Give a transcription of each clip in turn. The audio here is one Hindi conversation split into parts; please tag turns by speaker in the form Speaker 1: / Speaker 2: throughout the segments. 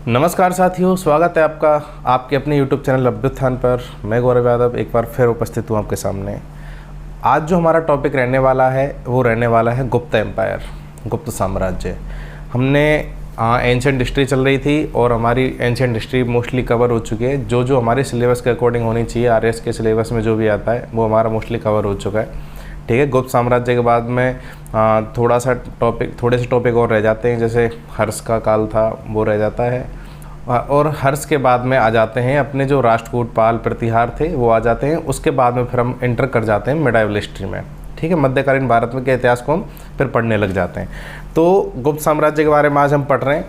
Speaker 1: नमस्कार साथियों, स्वागत है आपका आपके अपने YouTube चैनल अभ्युत्थान पर। मैं गौरव यादव एक बार फिर उपस्थित हूँ आपके सामने। आज जो हमारा टॉपिक रहने वाला है वो रहने वाला है गुप्त एम्पायर, गुप्त साम्राज्य। हमने एंशिएंट हिस्ट्री चल रही थी और हमारी एंशिएंट हिस्ट्री मोस्टली कवर हो चुकी है। जो हमारे सिलेबस के अकॉर्डिंग होनी चाहिए, आरएस के सिलेबस में जो भी आता है वो हमारा मोस्टली कवर हो चुका है। ठीक है, गुप्त साम्राज्य के बाद में थोड़े से टॉपिक और रह जाते हैं, जैसे हर्ष का काल था वो रह जाता है, और हर्ष के बाद में आ जाते हैं अपने जो राष्ट्रकूट पाल प्रतिहार थे वो आ जाते हैं। उसके बाद में फिर हम एंटर कर जाते हैं मिडाइवल हिस्ट्री में। ठीक है, मध्यकालीन भारत में के इतिहास को हम फिर पढ़ने लग जाते हैं। तो गुप्त साम्राज्य के बारे में आज हम पढ़ रहे हैं।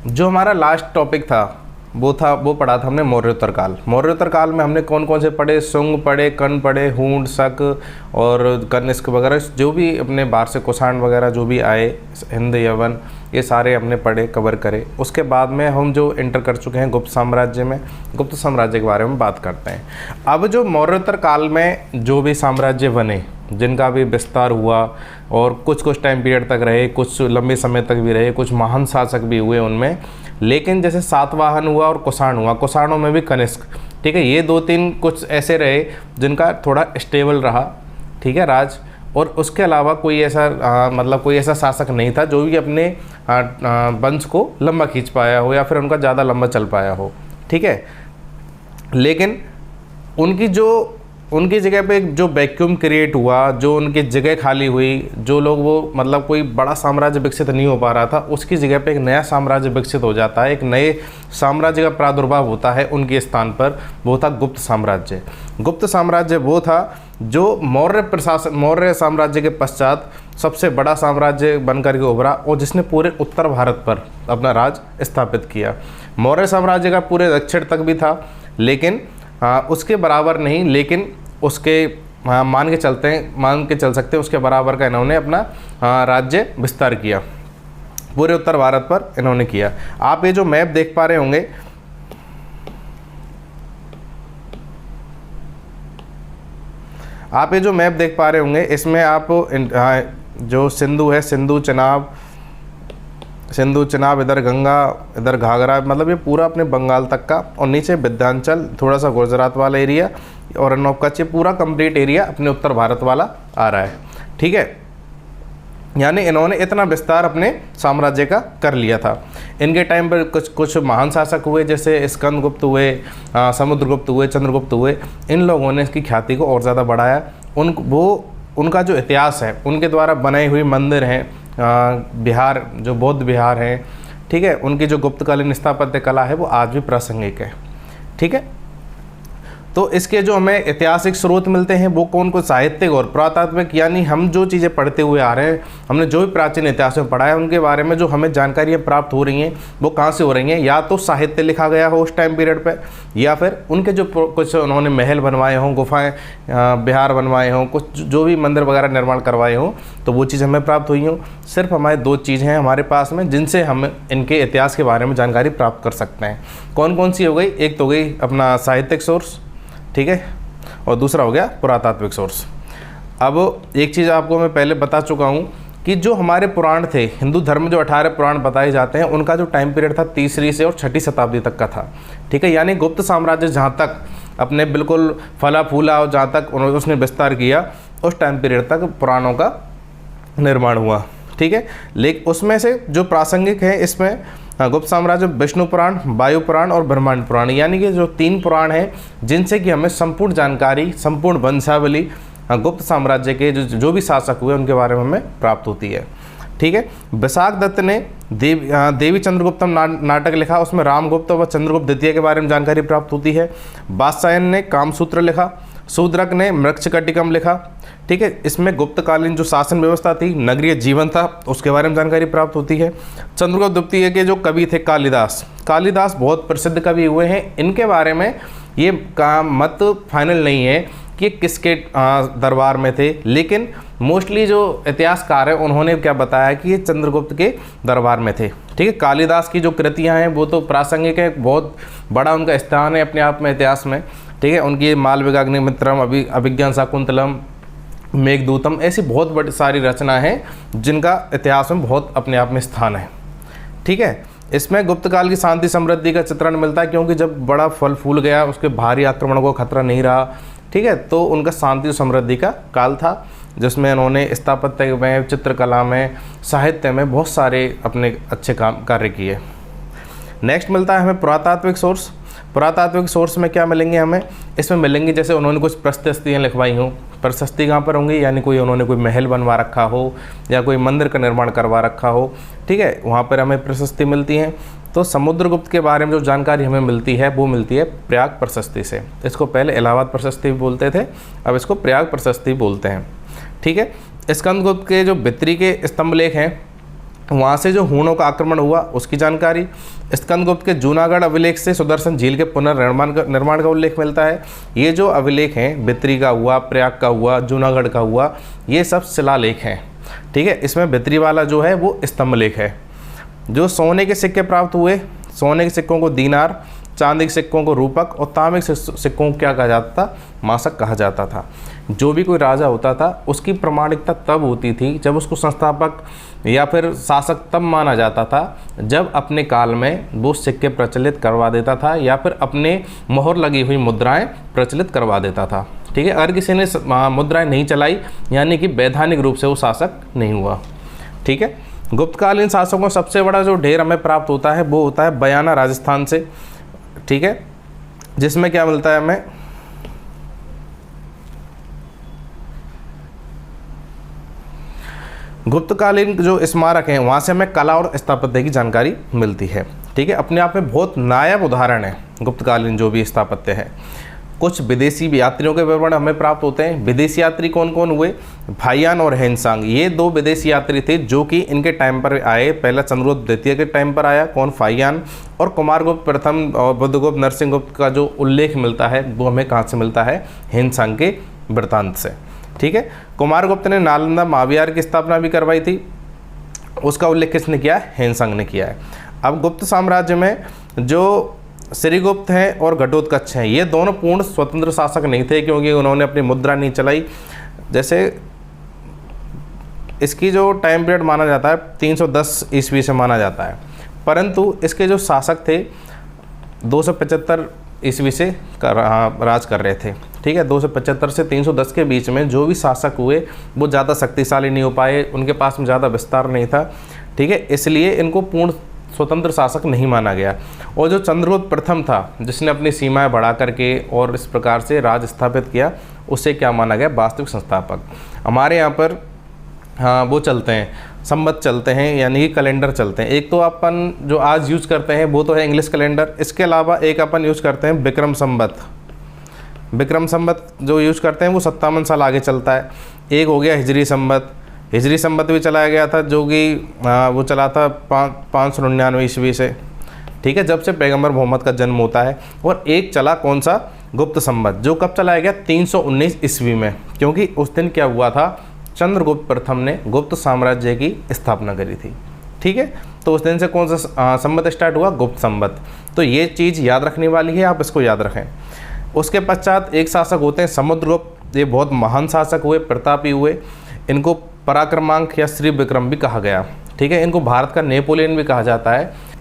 Speaker 1: जो हमारा लास्ट टॉपिक था वो पढ़ा था हमने मौर्योत्तर काल। मौर्योत्तर काल में हमने कौन कौन से पढ़े? शुंग पढ़े, कर्ण पढ़े, हूण, शक और कनिष्क वगैरह, जो भी अपने बाहर से कुषाण वगैरह जो भी आए, हिंद, यवन, ये सारे हमने पढ़े, कवर करे। उसके बाद में हम जो एंटर कर चुके हैं गुप्त साम्राज्य में, गुप्त साम्राज्य के बारे में बात करते हैं। अब जो मौर्योत्तर काल में जो भी साम्राज्य बने, जिनका भी विस्तार हुआ और कुछ टाइम पीरियड तक रहे, कुछ लंबे समय तक भी रहे, कुछ महान शासक भी हुए उनमें, लेकिन जैसे सातवाहन हुआ और कुषाण हुआ, कुषाणों में भी कनिष्क, ठीक है, ये दो तीन कुछ ऐसे रहे जिनका थोड़ा स्टेबल रहा, ठीक है, राज। और उसके अलावा कोई ऐसा कोई ऐसा शासक नहीं था जो भी अपने वंश को लंबा खींच पाया हो या फिर उनका ज़्यादा लंबा चल पाया हो। ठीक है, लेकिन उनकी जगह पे जो वैक्यूम क्रिएट हुआ, जो उनकी जगह खाली हुई, जो लोग वो कोई बड़ा साम्राज्य विकसित नहीं हो पा रहा था, उसकी जगह पे एक नया साम्राज्य विकसित हो जाता है, एक नए साम्राज्य का प्रादुर्भाव होता है उनके स्थान पर। वो था गुप्त साम्राज्य। गुप्त साम्राज्य वो था जो मौर्य साम्राज्य के पश्चात सबसे बड़ा साम्राज्य बनकर के उभरा और जिसने पूरे उत्तर भारत पर अपना राज स्थापित किया। मौर्य साम्राज्य का पूरे दक्षिण तक भी था, लेकिन उसके बराबर नहीं, लेकिन उसके मान के चल सकते हैं उसके बराबर का इन्होंने अपना राज्य विस्तार किया, पूरे उत्तर भारत पर इन्होंने किया। आप ये जो मैप देख पा रहे होंगे, इसमें आप जो सिंधु है, सिंधु चनाब, इधर गंगा, इधर घाघरा, मतलब ये पूरा अपने बंगाल तक का, और नीचे विंध्याचल, थोड़ा सा गुजरात वाला एरिया और रन ऑफ कच्छ, पूरा कंप्लीट एरिया अपने उत्तर भारत वाला आ रहा है। ठीक है, यानी इन्होंने इतना विस्तार अपने साम्राज्य का कर लिया था। इनके टाइम पर कुछ महान शासक हुए, जैसे स्कंदगुप्त हुए, समुद्रगुप्त हुए, चंद्रगुप्त हुए। इन लोगों ने इसकी ख्याति को और ज़्यादा बढ़ाया। उनका जो इतिहास है, उनके द्वारा बनाई हुई मंदिर हैं, बिहार जो बौद्ध बिहार हैं, ठीक है, उनकी जो गुप्तकालीन स्थापत्य कला है वो आज भी प्रासंगिक है। ठीक है, तो इसके जो हमें ऐतिहासिक स्रोत मिलते हैं वो कौन साहित्यिक और पुरातात्विक, यानी हम जो चीज़ें पढ़ते हुए आ रहे हैं, हमने जो भी प्राचीन इतिहास में पढ़ा है उनके बारे में जो हमें जानकारियाँ प्राप्त हो रही हैं वो कहाँ से हो रही हैं? या तो साहित्य लिखा गया हो उस टाइम पीरियड पे, या फिर उनके जो कुछ उन्होंने महल बनवाए हों, गुफाएँ, बिहार बनवाए हों, कुछ जो भी मंदिर वगैरह निर्माण करवाए हों, तो वो चीज़ हमें प्राप्त हुई हों। सिर्फ हमारे दो चीज़ हैं हमारे पास में जिनसे हम इनके इतिहास के बारे में जानकारी प्राप्त कर सकते हैं। कौन कौन सी हो गई? एक तो हो गई अपना साहित्यिक सोर्स, ठीक है, और दूसरा हो गया पुरातात्विक सोर्स। अब एक चीज़ आपको मैं पहले बता चुका हूँ कि जो हमारे पुराण थे, हिंदू धर्म में जो 18 पुराण बताए जाते हैं, उनका जो टाइम पीरियड था 3री से और 6ठी शताब्दी तक का था। ठीक है, यानी गुप्त साम्राज्य जहाँ तक अपने बिल्कुल फला फूला और जहाँ तक उसने विस्तार किया, उस टाइम पीरियड तक पुराणों का निर्माण हुआ। ठीक है, लेकिन उसमें से जो प्रासंगिक है इसमें गुप्त साम्राज्य विष्णु पुराण, वायु पुराण और ब्रह्मांड पुराण, यानी कि जो 3 पुराण हैं जिनसे कि हमें संपूर्ण जानकारी, संपूर्ण वंशावली गुप्त साम्राज्य के जो भी शासक हुए उनके बारे में हमें प्राप्त होती है। ठीक है, विशाख दत्त ने देवी चंद्रगुप्तम नाटक लिखा, उसमें रामगुप्त व चंद्रगुप्त द्वितीय के बारे में जानकारी प्राप्त होती है। वात्स्यायन ने कामसूत्र लिखा, शूद्रक ने मृक्षकटिकम लिखा। ठीक है, इसमें गुप्तकालीन जो शासन व्यवस्था थी, नगरीय जीवन था, उसके बारे में जानकारी प्राप्त होती है। चंद्रगुप्त द्वितीय के जो कवि थे कालिदास बहुत प्रसिद्ध कवि हुए हैं। इनके बारे में ये का मत फाइनल नहीं है कि किसके दरबार में थे, लेकिन मोस्टली जो इतिहासकार हैं उन्होंने क्या बताया कि ये चंद्रगुप्त के दरबार में थे। ठीक है, कालिदास की जो कृतियाँ हैं वो तो प्रासंगिक है, बहुत बड़ा उनका स्थान है अपने आप में इतिहास में। ठीक है, उनकी मालविकाग्निमित्रम, अभिज्ञान शाकुंतलम, मेघदूतम, ऐसी बहुत सारी रचना हैं जिनका इतिहास में बहुत अपने आप में स्थान है। ठीक है, इसमें गुप्त काल की शांति समृद्धि का चित्रण मिलता है, क्योंकि जब बड़ा फल फूल गया, उसके भारी आक्रमणों को खतरा नहीं रहा, ठीक है, तो उनका शांति समृद्धि का काल था, जिसमें उन्होंने स्थापत्य में, चित्रकला में, साहित्य में बहुत सारे अपने अच्छे कार्य किए। नेक्स्ट मिलता है हमें पुरातात्विक सोर्स। पुरातात्विक सोर्स में क्या मिलेंगे हमें, इसमें मिलेंगे जैसे उन्होंने कुछ प्रशस्तियाँ लिखवाई हों। प्रशस्ति कहाँ पर होंगी, यानी उन्होंने कोई महल बनवा रखा हो या कोई मंदिर का निर्माण करवा रखा हो, ठीक है, वहाँ पर हमें प्रशस्ति मिलती हैं। तो समुद्रगुप्त के बारे में जो जानकारी हमें मिलती है वो मिलती है प्रयाग प्रशस्ति से। इसको पहले इलाहाबाद प्रशस्ति भी बोलते थे, अब इसको प्रयाग प्रशस्ति बोलते हैं, ठीक है। स्कंदगुप्त के जो भित्री के स्तंभ लेख हैं, वहाँ से जो हूणों का आक्रमण हुआ उसकी जानकारी। स्कंदगुप्त के जूनागढ़ अभिलेख से सुदर्शन झील के पुनर्निर्माण का उल्लेख मिलता है। ये जो अभिलेख हैं, भित्री का हुआ, प्रयाग का हुआ, जूनागढ़ का हुआ, ये सब शिलालेख हैं, ठीक है। इसमें भित्री वाला जो है वो स्तंभ लेख है। जो सोने के सिक्के प्राप्त हुए, सोने के सिक्कों को दीनार, चांदी के सिक्कों को रूपक और तांबे के सिक्कों को क्या कहा जाता था, मासक कहा जाता था। जो भी कोई राजा होता था उसकी प्रमाणिकता तब होती थी जब उसको संस्थापक या फिर शासक तब माना जाता था जब अपने काल में वो सिक्के प्रचलित करवा देता था या फिर अपने मोहर लगी हुई मुद्राएं प्रचलित करवा देता था, ठीक है। अगर किसी ने मुद्राएं नहीं चलाई यानी कि वैधानिक रूप से वो शासक नहीं हुआ, ठीक है। गुप्तकालीन शासकों का सबसे बड़ा जो ढेर हमें प्राप्त होता है वो होता है बयाना राजस्थान से, ठीक है, जिसमें क्या मिलता है हमें, गुप्तकालीन जो स्मारक हैं वहाँ से हमें कला और स्थापत्य की जानकारी मिलती है, ठीक है। अपने आप में बहुत नायाब उदाहरण है गुप्तकालीन जो भी स्थापत्य है। कुछ विदेशी यात्रियों के विवरण हमें प्राप्त होते हैं। विदेशी यात्री कौन कौन हुए, फाहियान और हेनसांग, ये दो विदेशी यात्री थे जो कि इनके टाइम पर आए। पहला चंद्रगुप्त द्वितीय के टाइम पर आया, कौन, फाहियान। और कुमारगुप्त प्रथम और बुद्धगुप्त नरसिंहगुप्त का जो उल्लेख मिलता है वो हमें कहाँ से मिलता है, हेनसांग के वृत्तांत से, ठीक है। कुमारगुप्त ने नालंदा महाविहार की स्थापना भी करवाई थी, उसका उल्लेख किसने किया है, हेनसांग ने किया है। अब गुप्त साम्राज्य में जो श्रीगुप्त हैं और घटोत्कच हैं, ये दोनों पूर्ण स्वतंत्र शासक नहीं थे क्योंकि उन्होंने अपनी मुद्रा नहीं चलाई। जैसे इसकी जो टाइम पीरियड माना जाता है 310 ईस्वी से माना जाता है, परंतु इसके जो शासक थे 275 ईस्वी से राज कर रहे थे, ठीक है। 275 से 310 के बीच में जो भी शासक हुए वो ज़्यादा शक्तिशाली नहीं हो पाए, उनके पास में ज़्यादा विस्तार नहीं था, ठीक है, इसलिए इनको पूर्ण स्वतंत्र शासक नहीं माना गया। और जो चंद्रगुप्त प्रथम था जिसने अपनी सीमाएं बढ़ा करके और इस प्रकार से राज स्थापित किया, उसे क्या माना गया, वास्तविक संस्थापक। हमारे यहाँ पर हाँ वो चलते हैं, संवत चलते हैं, यानी कि कैलेंडर चलते हैं। एक तो अपन जो आज यूज करते हैं वो तो है इंग्लिश कैलेंडर, इसके अलावा एक अपन यूज करते हैं विक्रम संवत। विक्रम संवत जो यूज करते हैं वो 57 साल आगे चलता है। एक हो गया हिजरी संवत, हिजरी संवत भी चलाया गया था जो कि वो चला था 599 ईस्वी से, ठीक है, जब से पैगंबर मोहम्मद का जन्म होता है। और एक चला कौन सा, गुप्त संवत, जो कब चलाया गया 319 ईस्वी में, क्योंकि उस दिन क्या हुआ था, चंद्रगुप्त प्रथम ने गुप्त साम्राज्य की स्थापना करी थी, ठीक है। तो उस दिन से कौन सा संवत स्टार्ट हुआ, गुप्त संवत। तो ये चीज़ याद रखने वाली है, आप इसको याद रखें। उसके पश्चात एक शासक होते हैं समुद्रगुप्त, ये बहुत महान शासक हुए, प्रतापी हुए। इनको पराक्रमांक या श्री विक्रम भी कहा गया, ठीक है। इनको भारत का नेपोलियन भी कहा जाता है।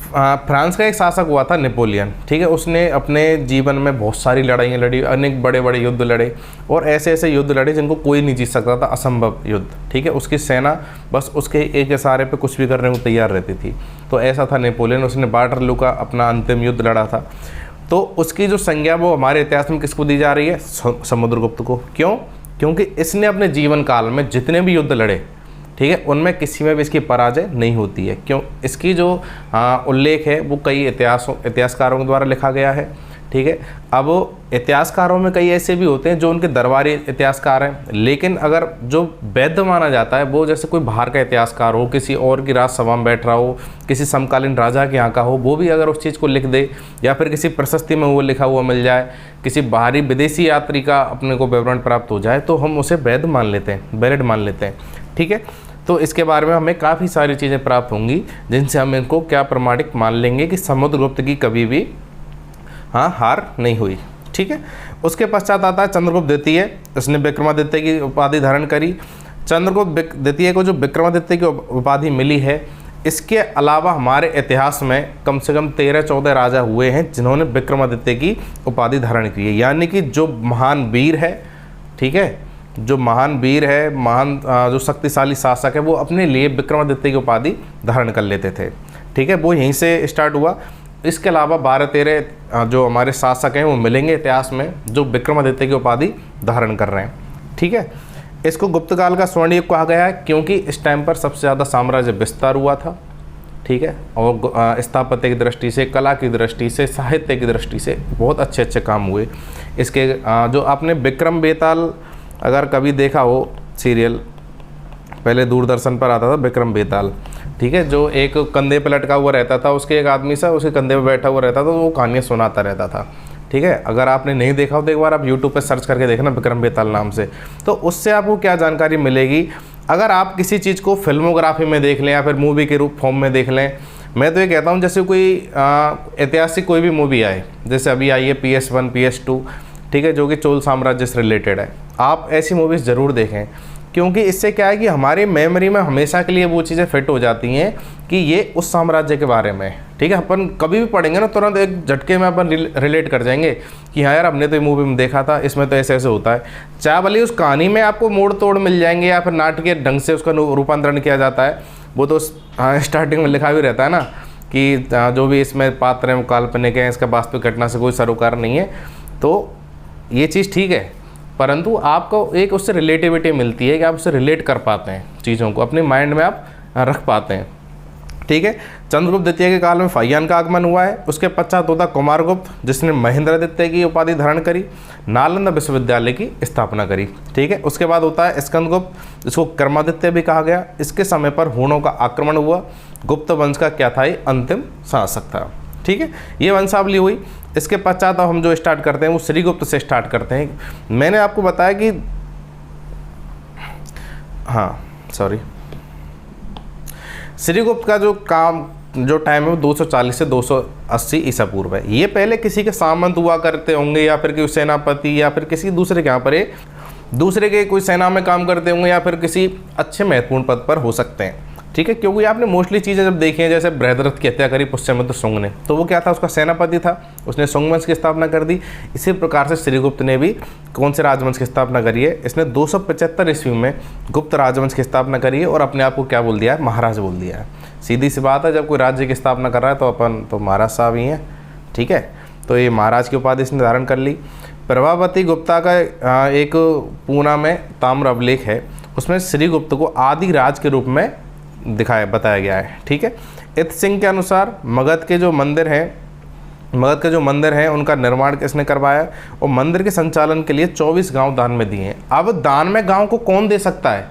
Speaker 1: फ्रांस का एक शासक हुआ था नेपोलियन, ठीक है। उसने अपने जीवन में बहुत सारी लड़ाइयाँ लड़ी, अनेक बड़े बड़े युद्ध लड़े और ऐसे ऐसे युद्ध लड़े जिनको कोई नहीं जीत सकता था, असंभव युद्ध, ठीक है। उसकी सेना बस उसके एक इशारे पे कुछ भी करने को तैयार रहती थी। तो ऐसा था नेपोलियन, उसने वाटरलू का अपना अंतिम युद्ध लड़ा था। तो उसकी जो संज्ञा वो हमारे इतिहास में किसको दी जा रही है, समुद्रगुप्त को। क्यों, क्योंकि इसने अपने जीवन काल में जितने भी युद्ध लड़े, ठीक है, उनमें किसी में भी इसकी पराजय नहीं होती है। क्यों, इसकी जो उल्लेख है वो कई इतिहासकारों के द्वारा लिखा गया है, ठीक है। अब इतिहासकारों में कई ऐसे भी होते हैं जो उनके दरबारी इतिहासकार हैं, लेकिन अगर जो वैध माना जाता है वो जैसे कोई बाहर का इतिहासकार हो, किसी और की राजसभा में बैठ रहा हो, किसी समकालीन राजा के यहाँ का हो, वो भी अगर उस चीज़ को लिख दे या फिर किसी प्रशस्ति में वो लिखा हुआ मिल जाए, किसी बाहरी विदेशी यात्री का अपने को विवरण प्राप्त हो जाए, तो हम उसे वैध मान लेते हैं, वैलिड मान लेते हैं, ठीक है। तो इसके बारे में हमें काफ़ी सारी चीज़ें प्राप्त होंगी जिनसे हम इनको क्या प्रमाणित मान लेंगे कि समुद्रगुप्त की कभी भी हार नहीं हुई, ठीक है। उसके पश्चात आता है चंद्रगुप्त द्वितीय, इसने विक्रमादित्य की उपाधि धारण करी। चंद्रगुप्त द्वितीय को जो विक्रमादित्य की उपाधि मिली है, इसके अलावा हमारे इतिहास में कम से कम 13-14 राजा हुए हैं जिन्होंने विक्रमादित्य की उपाधि धारण की है। यानी कि जो महान वीर है, ठीक है, जो महान वीर है, महान जो शक्तिशाली शासक है, वो अपने लिए विक्रमादित्य की उपाधि धारण कर लेते थे। ठीक है, वो यहीं से स्टार्ट हुआ। इसके अलावा 12-13 जो हमारे शासक हैं वो मिलेंगे इतिहास में जो विक्रमादित्य की उपाधि धारण कर रहे हैं। ठीक है, इसको गुप्त काल का स्वर्ण युग कहा गया है क्योंकि इस टाइम पर सबसे ज़्यादा साम्राज्य विस्तार हुआ था। ठीक है, और स्थापत्य की दृष्टि से, कला की दृष्टि से, साहित्य की दृष्टि से बहुत अच्छे अच्छे काम हुए। इसके जो आपने विक्रम बेताल अगर कभी देखा हो सीरियल, पहले दूरदर्शन पर आता था विक्रम बेताल, ठीक है, जो एक कंधे पे लटका हुआ रहता था, उसके एक आदमी सा उसके कंधे पे बैठा हुआ रहता था, तो वो कहानियाँ सुनाता रहता था। ठीक है, अगर आपने नहीं देखा हो तो एक बार आप यूट्यूब पे सर्च करके देखना विक्रम बेताल नाम से, तो उससे आपको क्या जानकारी मिलेगी। अगर आप किसी चीज़ को फिल्मोग्राफी में देख लें या फिर मूवी के रूप फॉर्म में देख लें, मैं तो ये कहता हूँ जैसे कोई ऐतिहासिक कोई भी मूवी आए, जैसे अभी आई है PS1 PS2, ठीक है, जो कि चोल साम्राज्य से रिलेटेड है, आप ऐसी मूवीज़ ज़रूर देखें क्योंकि इससे क्या है कि हमारी मेमोरी में हमेशा के लिए वो चीज़ें फिट हो जाती हैं कि ये उस साम्राज्य के बारे में। ठीक है, अपन कभी भी पढ़ेंगे ना तुरंत एक झटके में अपन रिलेट कर जाएंगे कि हाँ यार हमने तो ये मूवी में देखा था, इसमें तो ऐसे ऐसे होता है। चाहे भले उस कहानी में आपको मोड़ तोड़ मिल जाएंगे या फिर नाटकीय ढंग से उसका रूपांतरण किया जाता है, वो तो स्टार्टिंग में लिखा भी रहता है ना कि जो भी इसमें पात्र हैं वो काल्पनिक हैं, इसका वास्तविक घटना से कोई सरोकार नहीं है, तो ये चीज़ ठीक है, परंतु आपको एक उससे रिलेटिविटी मिलती है कि आप उससे रिलेट कर पाते हैं, चीज़ों को अपने माइंड में आप रख पाते हैं। ठीक है, चंद्रगुप्त द्वितीय के काल में फाहियान का आगमन हुआ है। उसके पश्चात होता कुमारगुप्त जिसने महेंद्रद्वितीय की उपाधि धारण करी, नालंदा विश्वविद्यालय की स्थापना करी। ठीक है, उसके बाद होता है स्कंदगुप्त जिसको कर्मादित्य भी कहा गया। इसके समय पर हूणों का आक्रमण हुआ। गुप्त वंश का क्या था, ये अंतिम शासक था। ठीक है, ये वंशावली हुई। इसके पश्चात अब हम जो स्टार्ट करते हैं वो श्रीगुप्त से स्टार्ट करते हैं। मैंने आपको बताया कि श्रीगुप्त का जो टाइम है वो 240 से 280 ईसा पूर्व है। ये पहले किसी के सामंत हुआ करते होंगे या फिर कोई सेनापति या फिर किसी दूसरे के यहाँ पर दूसरे के कोई सेना में काम करते होंगे या फिर किसी अच्छे महत्वपूर्ण पद पर हो सकते हैं। ठीक है, क्योंकि आपने मोस्टली चीज़ें जब देखी हैं, जैसे बृहद्रथ की हत्या करी पुष्यमित्र शुंग ने, तो वो क्या था, उसका सेनापति था, उसने शुंग वंश की स्थापना कर दी। इसी प्रकार से श्रीगुप्त ने भी कौन से राजवंश की स्थापना करी है, इसने 275 ईस्वी में गुप्त राजवंश की स्थापना करी है और अपने आप को क्या बोल दिया है, महाराज बोल दिया है। सीधी सी बात है, जब कोई राज्य की स्थापना कर रहा है तो अपन तो महाराज साहब ही हैं। ठीक है, तो ये महाराज की उपाधि इसने धारण कर ली। प्रभावती गुप्ता का एक पूना में ताम्र अभिलेख है, उसमें श्रीगुप्त को आदि राज के रूप में बताया गया है। ठीक है, इत सिंह के अनुसार मगध के जो मंदिर हैं उनका निर्माण किसने करवाया और मंदिर के संचालन के लिए 24 गांव दान में दिए हैं। अब दान में गांव को कौन दे सकता है?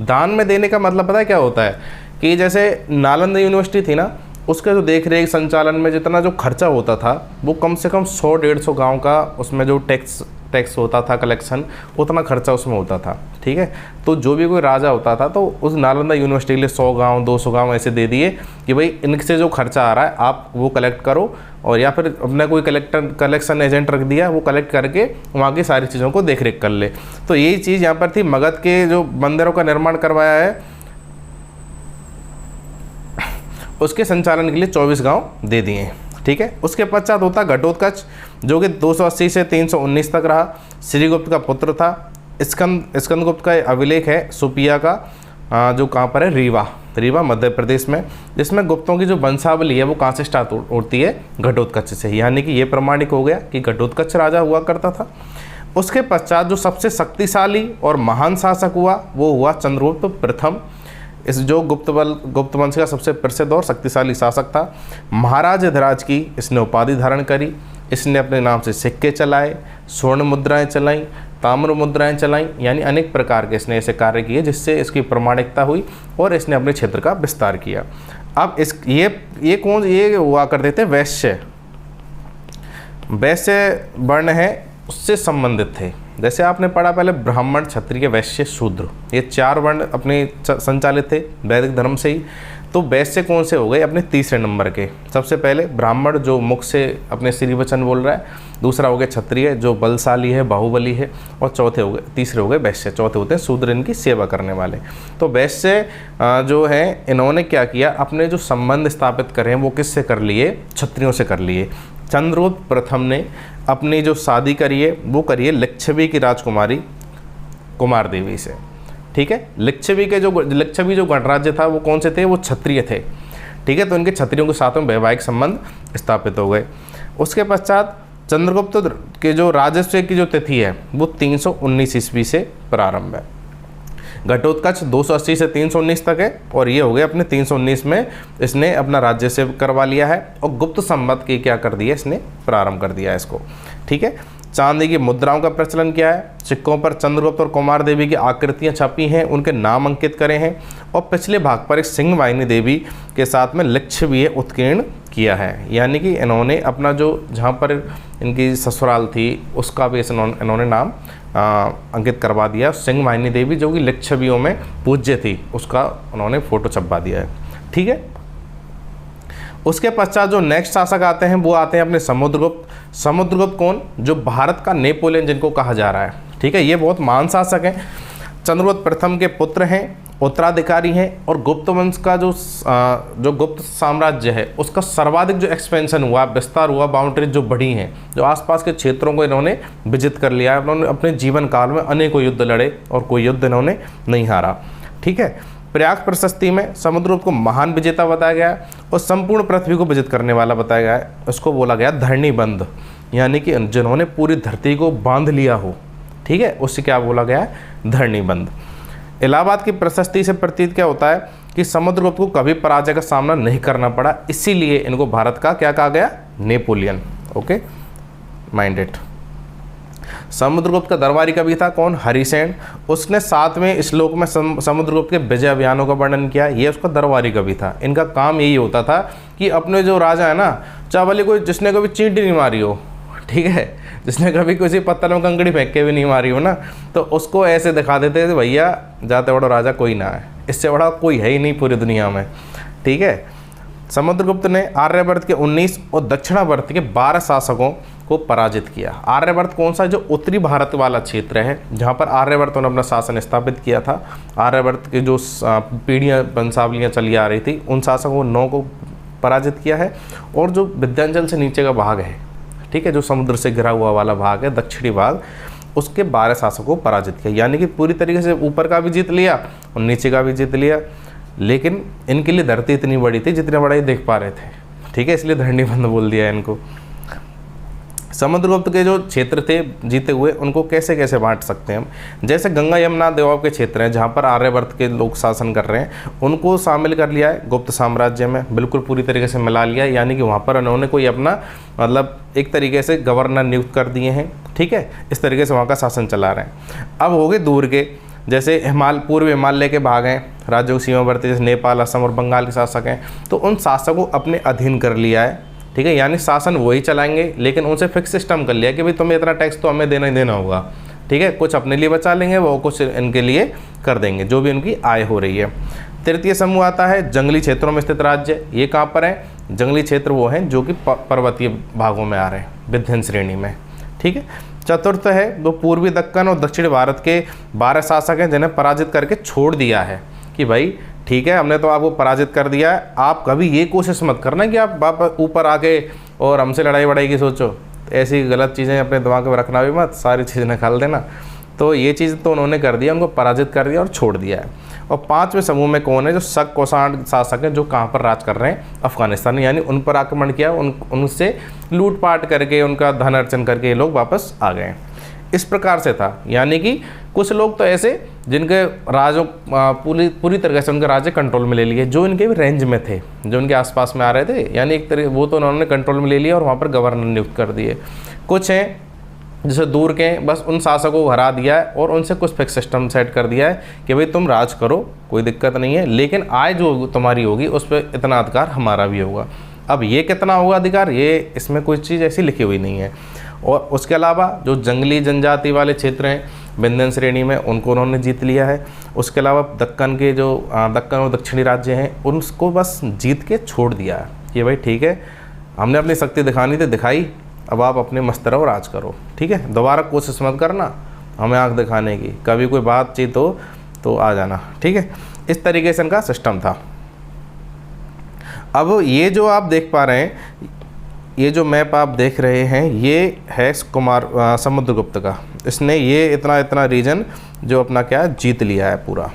Speaker 1: दान में देने का मतलब पता है क्या होता है कि जैसे नालंदा यूनिवर्सिटी थी ना, उसका जो देख रेख संचालन में जितना जो खर्चा होता था वो कम से कम 100-150 गाँव का उसमें जो टैक्स होता था कलेक्शन, उतना खर्चा उसमें होता था। ठीक है, तो जो भी कोई राजा होता था तो उस नालंदा यूनिवर्सिटी के लिए 100 गाँव 200 गाँव ऐसे दे दिए कि भाई इनसे जो खर्चा आ रहा है आप वो कलेक्ट करो, और या फिर अपना कोई कलेक्शन एजेंट रख दिया, वो कलेक्ट करके वहाँ की सारी चीज़ों को देख रेख कर ले। तो यही चीज़ यहाँ पर थी। मगध के जो मंदिरों का निर्माण करवाया है उसके संचालन के लिए 24 गांव दे दिए हैं। ठीक है, उसके पश्चात होता घटोत्कच जो कि 280 से 319 तक रहा। श्रीगुप्त का पुत्र था। स्कंदगुप्त का अभिलेख है सुपिया का, जो कहाँ पर है, रीवा मध्य प्रदेश में, जिसमें गुप्तों की जो वंशावली है वो कहाँ से स्टार्ट होती है, घटोत्कच से। यानी कि ये प्रमाणिक हो गया कि घटोत्कच राजा हुआ करता था। उसके पश्चात जो सबसे शक्तिशाली और महान शासक हुआ वो हुआ चंद्रगुप्त प्रथम। इस जो गुप्त वंश का सबसे प्रसिद्ध और शक्तिशाली शासक था। महाराज अधिराज की इसने उपाधि धारण करी। इसने अपने नाम से सिक्के चलाए, स्वर्ण मुद्राएं चलाई, ताम्र मुद्राएं चलाई, यानी अनेक प्रकार के इसने ऐसे कार्य किए जिससे इसकी प्रमाणिकता हुई और इसने अपने क्षेत्र का विस्तार किया। अब ये हुआ करते थे वैश्य वर्ण है उससे संबंधित थे। जैसे आपने पढ़ा पहले ब्राह्मण, क्षत्रिय, वैश्य, शूद्र, ये 4 वर्ण अपने संचालित थे वैदिक धर्म से ही। तो वैश्य कौन से हो गए अपने तीसरे नंबर के? सबसे पहले ब्राह्मण जो मुख से अपने श्री वचन बोल रहा है, दूसरा हो गया क्षत्रिय जो बलशाली है, बाहुबली है, और चौथे हो गए, तीसरे हो गए वैश्य, चौथे होते हैं शूद्र, इनकी सेवा करने वाले। तो वैश्य जो है इन्होंने क्या किया, अपने जो संबंध स्थापित करे वो किससे कर लिए? क्षत्रियों से कर लिए। चंद्रगुप्त प्रथम ने अपनी जो शादी करी है वो करी है लिच्छवी की राजकुमारी कुमार देवी से, ठीक है। लिच्छवी जो गणराज्य था वो कौन से थे? वो क्षत्रिय थे, ठीक है। तो इनके क्षत्रियों के साथ में वैवाहिक संबंध स्थापित हो गए। उसके पश्चात चंद्रगुप्त के जो राजस्व की जो तिथि है वो 319 ईस्वी से प्रारंभ है। घटोत्कच 280 से 319 तक है, और ये हो गया अपने 319 में इसने अपना राज्यसेव करवा लिया है, और गुप्त संवत की क्या कर दिया इसने? प्रारंभ कर दिया है इसको, ठीक है। चांदी की मुद्राओं का प्रचलन क्या है? सिक्कों पर चंद्रगुप्त और कुमार देवी की आकृतियां छपी हैं, उनके नाम अंकित करे हैं, और पिछले भाग पर एक सिंह वाहिनी देवी के साथ में लिच्छवी उत्कीर्ण किया है। यानी कि इन्होंने अपना जो जहाँ पर इनकी ससुराल थी उसका भी इन्होंने नाम अंकित करवा दिया। सिंह वाहिनी देवी जो कि लिच्छवियों में पूज्य थी उसका उन्होंने फोटो छपवा दिया है, ठीक है। उसके पश्चात जो नेक्स्ट शासक आते हैं वो आते हैं अपने समुद्रगुप्त। समुद्रगुप्त कौन? जो भारत का नेपोलियन जिनको कहा जा रहा है, ठीक है। ये बहुत महान शासक हैं, चंद्रगुप्त प्रथम के पुत्र हैं, उत्तराधिकारी हैं, और गुप्त वंश का जो गुप्त साम्राज्य है उसका सर्वाधिक जो एक्सपेंशन हुआ, विस्तार हुआ, बाउंड्रीज जो बढ़ी हैं, जो आसपास के क्षेत्रों को इन्होंने विजित कर लिया है। उन्होंने अपने जीवन काल में अनेकों युद्ध लड़े और कोई युद्ध इन्होंने नहीं हारा, ठीक है। प्रयाग प्रशस्ति में समुद्रगुप्त को महान विजेता बताया गया है और संपूर्ण पृथ्वी को विजित करने वाला बताया गया है। उसको बोला गया धरणी बंद, यानी कि जिन्होंने पूरी धरती को बांध लिया हो, ठीक है, उससे क्या बोला गया है? धरणी बंद। इलाहाबाद की प्रशस्ति से प्रतीत क्या होता है कि समुद्रगुप्त को कभी पराजय का सामना नहीं करना पड़ा, इसीलिए इनको भारत का क्या कहा गया? नेपोलियन। Okay minded. समुद्रगुप्त का दरबारी कवि था कौन? हरिसेन। उसने 7वें श्लोक में समुद्रगुप्त के विजय अभियानों का वर्णन किया। ये उसका दरबारी कवि था। इनका काम यही होता था कि अपने जो राजा है ना, चाहे भले कोई जिसने कभी चींटी नहीं मारी हो, ठीक है, जिसने कभी किसी पत्थर में कंकड़ी फेंक के भी नहीं मारी हो ना, तो उसको ऐसे दिखा देते थे भैया जाते बड़ा राजा कोई ना है, इससे बड़ा कोई है ही नहीं पूरी दुनिया में, ठीक है। समुद्रगुप्त ने आर्यवर्त के 19 और दक्षिणावर्त के 12 शासकों को पराजित किया। आर्यवर्त कौन सा? जो उत्तरी भारत वाला क्षेत्र है जहाँ पर आर्यवर्त ने अपना शासन स्थापित किया था। आर्यवर्त के जो पीढ़ियाँ वंशावलियाँ चली आ रही थी उन शासकों 9 को पराजित किया है। और जो विंध्याचल से नीचे का भाग है, ठीक है, जो समुद्र से घिरा हुआ वाला भाग है, दक्षिणी भाग, उसके 12 शासकों को पराजित किया। यानी कि पूरी तरीके से ऊपर का भी जीत लिया और नीचे का भी जीत लिया, लेकिन इनके लिए धरती इतनी बड़ी थी जितने बड़ा ही देख पा रहे थे, ठीक है, इसलिए धरणी बंद बोल दिया इनको। समुद्रगुप्त के जो क्षेत्र थे जीते हुए, उनको कैसे कैसे बांट सकते हैं हम? जैसे गंगा यमुना दोआब के क्षेत्र हैं जहाँ पर आर्यवर्त के लोग शासन कर रहे हैं, उनको शामिल कर लिया है गुप्त साम्राज्य में, बिल्कुल पूरी तरीके से मिला लिया। यानी कि वहाँ पर उन्होंने कोई अपना मतलब एक तरीके से गवर्नर नियुक्त कर दिए हैं, ठीक है, इस तरीके से वहाँ का शासन चला रहे हैं। अब हो गए दूर के, जैसे पूर्व हिमालय के भाग हैं, राज्यों की सीमावर्ती जैसे नेपाल, असम और बंगाल के शासक हैं, तो उन शासकों को अपने अधीन कर लिया है, ठीक है। यानी शासन वही चलाएंगे, लेकिन उनसे फिक्स सिस्टम कर लिया कि भाई तुम्हें इतना टैक्स तो हमें देना ही देना होगा, ठीक है। कुछ अपने लिए बचा लेंगे, वो कुछ इनके लिए कर देंगे, जो भी उनकी आय हो रही है। तृतीय समूह आता है जंगली क्षेत्रों में स्थित राज्य। ये कहाँ पर है? जंगली क्षेत्र वो हैं जो कि पर्वतीय भागों में आ रहे हैं, विंध्य श्रेणी में, ठीक है। चतुर्थ है वो पूर्वी दक्कन और दक्षिण भारत के 12 शासक हैं जिन्हें पराजित करके छोड़ दिया है कि भाई ठीक है, हमने तो आपको पराजित कर दिया है, आप कभी ये कोशिश मत करना कि आप वापस ऊपर आके और हमसे लड़ाई वड़ाई की सोचो। ऐसी गलत चीज़ें अपने दिमाग में रखना भी मत, सारी चीज़ें निकाल देना। तो ये चीज़ तो उन्होंने कर दिया, उनको पराजित कर दिया और छोड़ दिया है। और 5वें समूह में कौन है? जो शक कोषाण शासक हैं जो कहाँ पर राज कर रहे हैं? अफगानिस्तान। यानी उन पर आक्रमण किया, उनसे लूटपाट करके उनका धन अर्जन करके ये लोग वापस आ गए। इस प्रकार से था। यानी कि कुछ लोग तो ऐसे जिनके राजों पूरी तरह से उनके राज्य कंट्रोल में ले लिए, जो इनके भी रेंज में थे, जो उनके आसपास में आ रहे थे, यानी एक तरह वो तो उन्होंने कंट्रोल में ले लिया और वहाँ पर गवर्नर नियुक्त कर दिए। कुछ हैं जैसे दूर के, बस उन शासकों को हरा दिया है और उनसे कुछ फिक्स सिस्टम सेट कर दिया है कि भाई तुम राज करो, कोई दिक्कत नहीं है, लेकिन आय जो तुम्हारी होगी उस पर इतना अधिकार हमारा भी होगा। अब ये कितना होगा अधिकार, ये इसमें कोई चीज़ ऐसी लिखी हुई नहीं है। और उसके अलावा जो जंगली जनजाति वाले क्षेत्र हैं विंध्य श्रेणी में उनको उन्होंने जीत लिया है। उसके अलावा दक्कन के जो दक्कन और दक्षिणी राज्य हैं उनको बस जीत के छोड़ दिया है कि भाई ठीक है, हमने अपनी शक्ति दिखानी थी, दिखाई, अब आप अपने मस्त रहो, राज करो, ठीक है, दोबारा कोशिश मत करना हमें आंख दिखाने की, कभी कोई बातचीत हो तो आ जाना, ठीक है। इस तरीके से इनका सिस्टम था। अब ये जो आप देख पा रहे हैं, ये जो मैप आप देख रहे हैं, ये है समुद्रगुप्त का। इसने ये इतना रीजन जो अपना क्या जीत लिया है पूरा,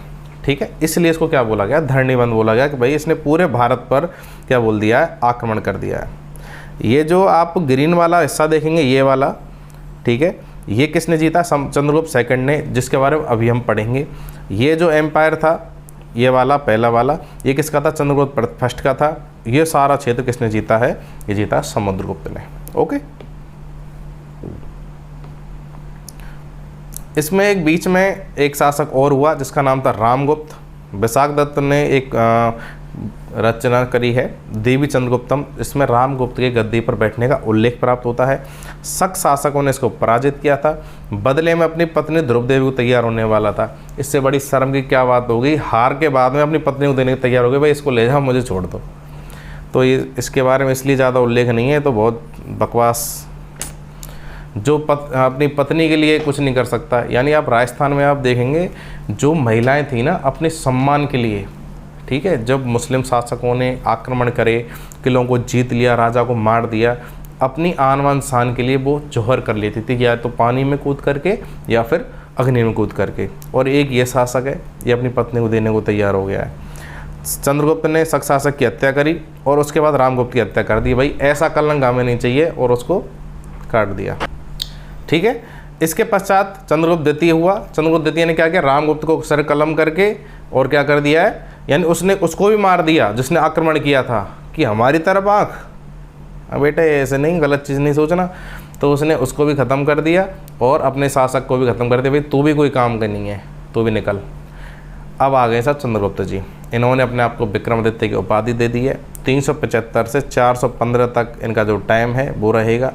Speaker 1: ठीक है। इसलिए इसको क्या बोला गया, धरणीबंध बोला गया कि भाई इसने पूरे भारत पर क्या बोल दिया है, आक्रमण कर दिया है। ये जो आप ग्रीन वाला हिस्सा देखेंगे, ये वाला, ठीक है, ये किसने जीता, चंद्रगुप्त सेकंड ने, जिसके बारे में अभी हम पढ़ेंगे। ये जो एम्पायर था, ये वाला पहला वाला, ये किसका था, चंद्रगुप्त फर्स्ट का था। ये सारा क्षेत्र किसने जीता है, ये जीता समुद्रगुप्त ने। ओके, इसमें एक बीच में एक शासक और हुआ जिसका नाम था रामगुप्त। विशाख दत्त ने एक रचना करी है देवी चंद्रगुप्तम, इसमें रामगुप्त के गद्दी पर बैठने का उल्लेख प्राप्त होता है। शक शासकों ने इसको पराजित किया था, बदले में अपनी पत्नी ध्रुवदेवी को तैयार होने वाला था। इससे बड़ी शर्म की क्या बात होगी, हार के बाद में अपनी पत्नी को देने को तैयार हो गए, भाई इसको ले जाओ, मुझे छोड़ दो। तो ये इसके बारे में इसलिए ज़्यादा उल्लेख नहीं है, तो बहुत बकवास। जो अपनी पत्नी के लिए कुछ नहीं कर सकता, यानी आप राजस्थान में आप देखेंगे जो महिलाएं थी ना, अपने सम्मान के लिए, ठीक है, जब मुस्लिम शासकों ने आक्रमण करे, किलों को जीत लिया, राजा को मार दिया, अपनी आन बान शान के लिए वो जौहर कर लेती थी, या तो पानी में कूद करके या फिर अग्नि में कूद करके। और एक ये शासक है, ये अपनी पत्नी को देने को तैयार हो गया है। चंद्रगुप्त ने शक शासक की हत्या करी और उसके बाद रामगुप्त की हत्या कर दी। भाई ऐसा कलंक हमें नहीं चाहिए, और उसको काट दिया, ठीक है। इसके पश्चात चंद्रगुप्त द्वितीय हुआ। चंद्रगुप्त द्वितीय ने क्या किया, रामगुप्त को सर कलम करके और क्या कर दिया है, यानी उसने उसको भी मार दिया जिसने आक्रमण किया था, कि हमारी तरफ आँख, बेटा ऐसे नहीं, गलत चीज़ नहीं सोचना। तो उसने उसको भी ख़त्म कर दिया और अपने शासक को भी ख़त्म कर दिया, भाई तू भी कोई काम का नहीं है, तू भी निकल। अब आ गए साहब चंद्रगुप्त जी, इन्होंने अपने आप को विक्रमादित्य की उपाधि दे दी है। 375 से 415 तक इनका जो टाइम है वो रहेगा,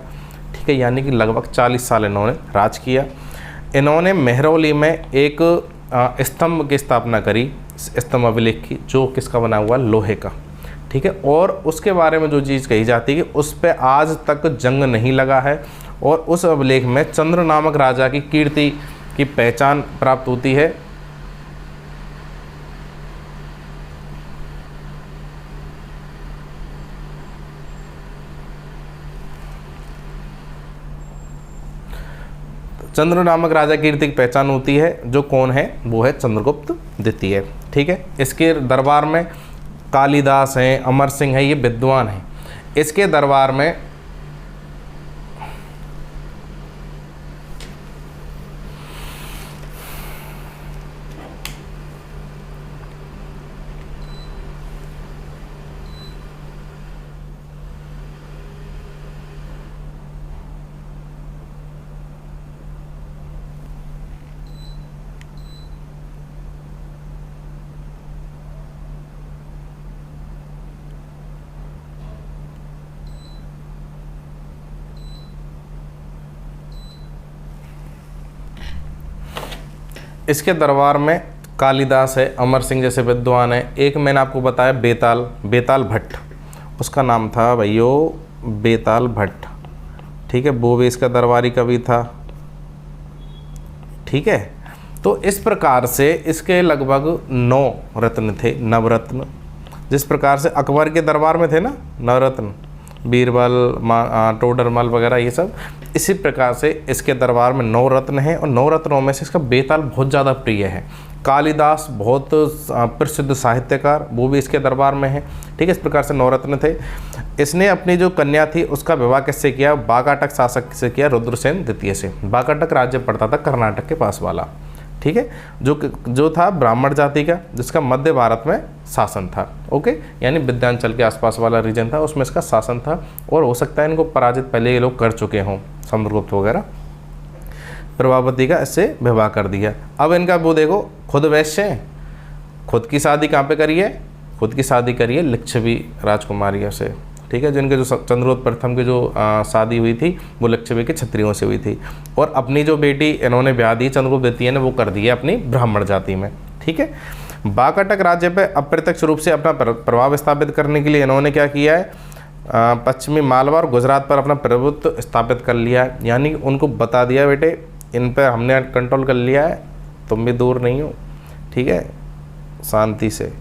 Speaker 1: ठीक है, यानी कि लगभग 40 साल इन्होंने राज किया। इन्होंने मेहरौली में एक स्तंभ की स्थापना करी, स्तंभ अभिलेख की, जो किसका बना हुआ, लोहे का, ठीक है। और उसके बारे में जो चीज़ कही जाती है कि उस पर आज तक जंग नहीं लगा है, और उस अभिलेख में चंद्र नामक राजा की कीर्ति की पहचान प्राप्त होती है। चंद्र नामक राजा कीर्ति की पहचान होती है, जो कौन है, वो है चंद्रगुप्त द्वितीय, ठीक है। इसके दरबार में कालिदास हैं, अमर सिंह है, ये विद्वान हैं। इसके दरबार में इसके दरबार में कालिदास है, अमर सिंह जैसे विद्वान है। एक मैंने आपको बताया बेताल भट्ट, उसका नाम था भैयो बेताल भट्ट, ठीक है, वो भी इसका दरबारी कवि था, ठीक है। तो इस प्रकार से इसके लगभग 9 रत्न थे, नवरत्न। जिस प्रकार से अकबर के दरबार में थे ना नवरत्न, बीरबल, टोडरमल वगैरह ये सब, इसी प्रकार से इसके दरबार में 9 रत्न हैं, और 9 रत्नों में से इसका बेताल बहुत ज़्यादा प्रिय है। कालिदास बहुत प्रसिद्ध साहित्यकार, वो भी इसके दरबार में है, ठीक है। इस प्रकार से 9 रत्न थे। इसने अपनी जो कन्या थी उसका विवाह किससे किया, बाकाटक शासक से किया, रुद्रसेन द्वितीय से। बाकाटक राज्य पड़ता था कर्नाटक के पास वाला, ठीक है, जो था ब्राह्मण जाति का, जिसका मध्य भारत में शासन था, ओके, यानी विंध्याचल के आसपास वाला रीजन था, उसमें इसका शासन था। और हो सकता है इनको पराजित पहले ये लोग कर चुके हों, समुद्रगुप्त वगैरह। प्रभावती का इससे विवाह कर दिया। अब इनका वो देखो, खुद वैश्य हैं, खुद की शादी कहाँ पे करी है, खुद की शादी करी है लिच्छवी राजकुमारियों से, ठीक है, जिनके जो चंद्रगुप्त प्रथम की जो शादी हुई थी वो लिच्छवी के क्षत्रियों से हुई थी, और अपनी जो बेटी इन्होंने ब्याह दी चंद्रगुप्त द्वितीय ने वो कर दी है अपनी ब्राह्मण जाति में। ठीक है, वाकाटक राज्य पे अप्रत्यक्ष रूप से अपना प्रभाव स्थापित करने के लिए इन्होंने क्या किया है, पश्चिमी मालवा और गुजरात पर अपना प्रभुत्व स्थापित कर लिया है। यानी उनको बता दिया बेटे इन पर हमने कंट्रोल कर लिया है, तुम भी दूर नहीं हो, ठीक है, शांति से।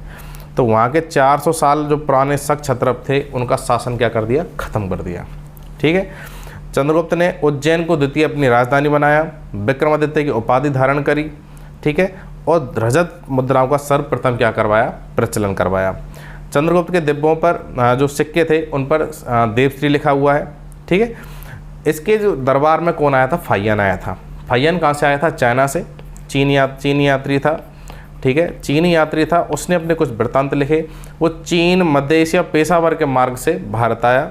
Speaker 1: तो वहाँ के 400 साल जो पुराने शक क्षत्रप थे उनका शासन क्या कर दिया, ख़त्म कर दिया। ठीक है, चंद्रगुप्त ने उज्जैन को द्वितीय अपनी राजधानी बनाया, विक्रमादित्य की उपाधि धारण करी। ठीक है, और रजत मुद्राओं का सर्वप्रथम क्या करवाया, प्रचलन करवाया। चंद्रगुप्त के डिब्बों पर जो सिक्के थे उन पर देवश्री लिखा हुआ है। ठीक है, इसके जो दरबार में कौन आया था, फाहियान आया था। फाहियान कहाँ से आया था, चाइना से, चीनी यात्री था। ठीक है, चीनी यात्री था, उसने अपने कुछ वृत्तांत लिखे। वो चीन, मध्य एशिया पेशावर के मार्ग से भारत आया।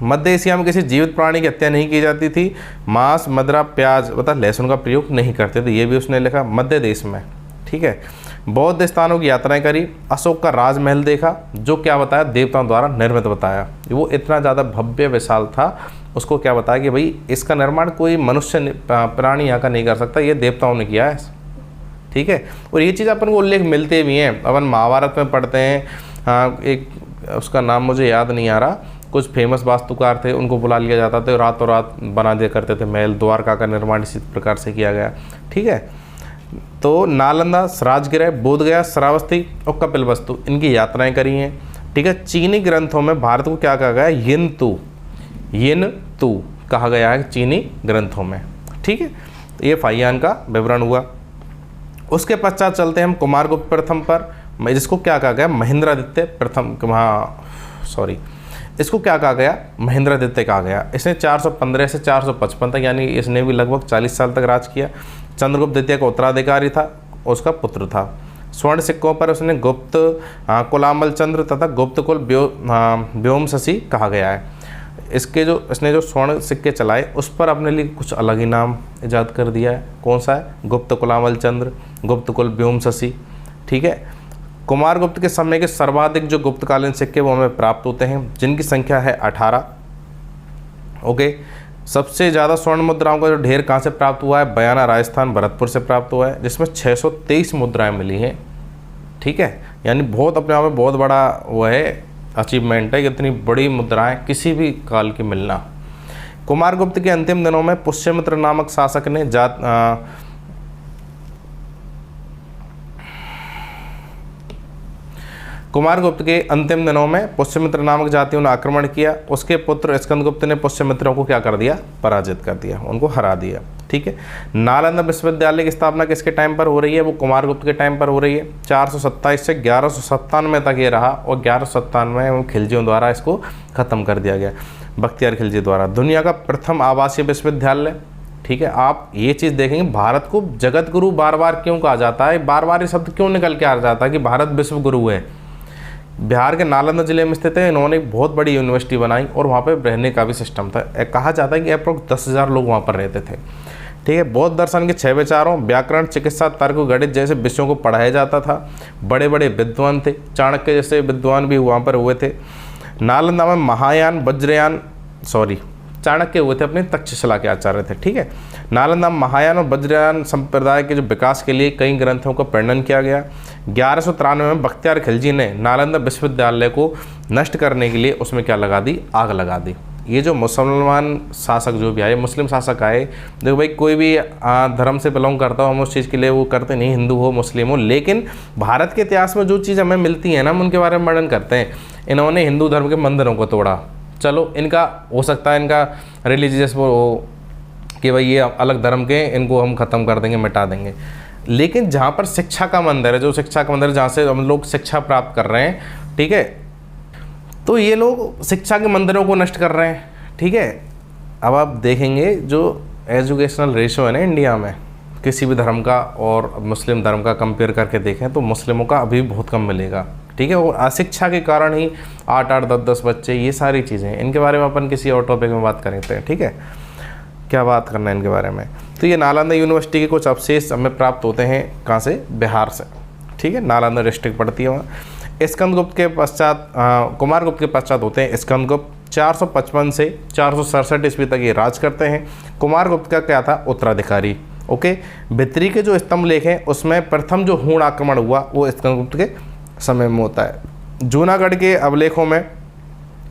Speaker 1: मध्य एशिया में किसी जीवित प्राणी की हत्या नहीं की जाती थी, मांस, मदिरा, प्याज बता लहसुन का प्रयोग नहीं करते थे, ये भी उसने लिखा मध्य देश में। ठीक है, बौद्ध स्थानों की यात्राएं करी, अशोक का राजमहल देखा जो क्या बताया, देवताओं द्वारा निर्मित बताया। वो इतना ज़्यादा भव्य विशाल था, उसको क्या बताया कि भाई इसका निर्माण कोई मनुष्य प्राणी यहाँ का नहीं कर सकता, ये देवताओं ने किया है। ठीक है, और ये चीज़ अपन को उल्लेख मिलते भी हैं, अपन महाभारत में पढ़ते हैं। एक उसका नाम मुझे याद नहीं आ रहा, कुछ फेमस वास्तुकार थे, उनको बुला लिया जाता था, रातों रात बना दिया करते थे महल। द्वारका का निर्माण इसी प्रकार से किया गया। ठीक है, तो नालंदा, राजगृह, बोधगया, श्रावस्ती और कपिलवस्तु इनकी यात्राएं करी हैं। ठीक है, चीनी ग्रंथों में भारत को क्या कहा गया है, यिन तू कहा गया है चीनी ग्रंथों में। ठीक है, तो ये फाहियान का विवरण हुआ। उसके पश्चात चलते हैं हम कुमारगुप्त प्रथम पर, जिसको क्या कहा गया, महेंद्रादित्य प्रथम, इसको क्या कहा गया, महेंद्रादित्य कहा गया। इसने 415 से 455 तक, यानी इसने भी लगभग 40 साल तक राज किया। चंद्रगुप्त द्वितीय का उत्तराधिकारी था, उसका पुत्र था। स्वर्ण सिक्कों पर उसने गुप्त, कुलामल चंद्र तथा गुप्त कुल व्योमशसी कहा गया है। इसने जो स्वर्ण सिक्के चलाए उस पर अपने लिए कुछ अलग ही नाम ईजाद कर दिया है। कौन सा है, गुप्त कुलामल चंद्र, गुप्त कुल व्योमशसी। ठीक है, कुमारगुप्त के समय के सर्वाधिक जो गुप्तकालीन सिक्के वो हमें प्राप्त होते हैं, जिनकी संख्या है 18। ओके, सबसे ज़्यादा स्वर्ण मुद्राओं का जो ढेर कहाँ से प्राप्त हुआ है, बयाना, राजस्थान, भरतपुर से प्राप्त हुआ है, जिसमें 623 मुद्राएं मिली हैं। ठीक है, यानी बहुत अपने आप में बहुत बड़ा वो है, अचीवमेंट है कि इतनी बड़ी मुद्राएं किसी भी काल की मिलना। कुमारगुप्त के अंतिम दिनों में पुष्यमित्र नामक शासक ने कुमारगुप्त के अंतिम दिनों में पुष्यमित्र नामक जातियों ने आक्रमण किया। उसके पुत्र स्कंदगुप्त ने पुष्यमित्रों को क्या कर दिया, पराजित कर दिया, उनको हरा दिया। ठीक है, नालंदा विश्वविद्यालय की स्थापना किसके टाइम पर हो रही है, वो कुमारगुप्त के टाइम पर हो रही है। 427 से 1197 तक ये रहा, और 1197 में खिलजियों द्वारा इसको ख़त्म कर दिया गया, बख्तियार खिलजी द्वारा। दुनिया का प्रथम आवासीय विश्वविद्यालय। ठीक है, आप ये चीज़ देखेंगे, भारत को जगत गुरु बार बार क्यों कहा जाता है, बार बार ये शब्द क्यों निकल के आ जाता है कि भारत विश्व गुरु है। बिहार के नालंदा जिले में स्थित है, इन्होंने एक बहुत बड़ी यूनिवर्सिटी बनाई और वहाँ पे रहने का भी सिस्टम था। कहा जाता है कि अप्रोक्स 10,000 लोग वहाँ पर रहते थे। ठीक है, बौद्ध दर्शन के 6 विचारों, व्याकरण, चिकित्सा, तर्क, गणित जैसे विषयों को पढ़ाया जाता था। बड़े बड़े विद्वान थे, चाणक्य जैसे विद्वान भी वहाँ पर हुए थे। नालंदा में महायान, चाणक्य हुए थे, अपने तक्षशिला के आचार्य थे। ठीक है, नालंदा में महायान और वज्रयान संप्रदाय के जो विकास के लिए कई ग्रंथों का प्रणयन किया गया। 1193 में बख्तियार खिलजी ने नालंदा विश्वविद्यालय को नष्ट करने के लिए उसमें क्या लगा दी, आग लगा दी। ये जो मुसलमान शासक जो भी आए, मुस्लिम शासक आए, देखो भाई कोई भी धर्म से बिलोंग करता हो, हम उस चीज़ के लिए वो करते नहीं, हिंदू हो मुस्लिम हो, लेकिन भारत के इतिहास में जो चीज़ हमें मिलती है ना, हम उनके बारे में वर्णन करते हैं। इन्होंने हिंदू धर्म के मंदिरों को तोड़ा, चलो इनका हो सकता है इनका रिलीजियस वो हो कि भाई ये अलग धर्म के, इनको हम ख़त्म कर देंगे, मिटा देंगे। लेकिन जहाँ पर शिक्षा का मंदिर है, जो शिक्षा का मंदिर जहाँ से हम लोग शिक्षा प्राप्त कर रहे हैं, ठीक है, तो ये लोग शिक्षा के मंदिरों को नष्ट कर रहे हैं। ठीक है, अब आप देखेंगे जो एजुकेशनल रेशो है ना इंडिया में, किसी भी धर्म का और मुस्लिम धर्म का कंपेयर करके देखें तो मुस्लिमों का अभी बहुत कम मिलेगा। ठीक है, और अशिक्षा के कारण ही 8-8, 10-10 बच्चे, ये सारी चीज़ें, इनके बारे में अपन किसी और टॉपिक में बात करेंगे। ठीक है, क्या बात करना है इनके बारे में। तो ये नालंदा यूनिवर्सिटी के कुछ अवशेष हमें प्राप्त होते हैं, कहाँ से, बिहार से। ठीक है, नालंदा डिस्ट्रिक्ट पड़ती है वहाँ। स्कंदगुप्त के पश्चात कुमारगुप्त के पश्चात होते हैं स्कंदगुप्त। 455 से 467 ईस्वी तक ये राज करते हैं। कुमारगुप्त का क्या था, उत्तराधिकारी। ओके, भित्री के जो स्तंभ लेख हैं उसमें प्रथम जो हूण आक्रमण हुआ वो स्कंदगुप्त के समय में होता है। जूनागढ़ के अभिलेखों में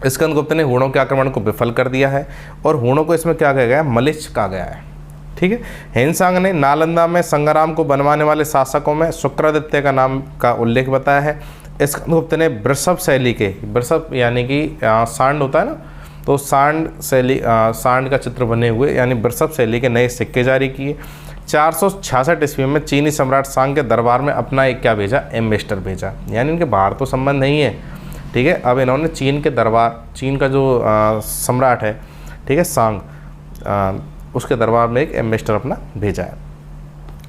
Speaker 1: स्कंदगुप्त ने हूणों के आक्रमण को विफल कर दिया है और हूणों को इसमें क्या कहा गया है, मलिच्छ कहा गया है। ठीक है। हेनसांग ने नालंदा में संग्राम को बनवाने वाले शासकों में शुक्रादित्य का नाम का उल्लेख बताया है। स्कंदगुप्त ने वृषभ शैली के, वृषभ यानी कि सांड होता है ना, तो सांड शैली, सांड का चित्र बने हुए यानी वृषभ शैली के नए सिक्के जारी किए। 466 ईस्वी में चीनी सम्राट सांग के दरबार में अपना एक क्या भेजा, एम्बेसडर भेजा, यानी इनके बाहर तो संबंध नहीं है। ठीक है, अब इन्होंने चीन के दरबार, चीन का जो सम्राट है, ठीक है, सांग, उसके दरबार में एक एम्बेसडर अपना भेजा है।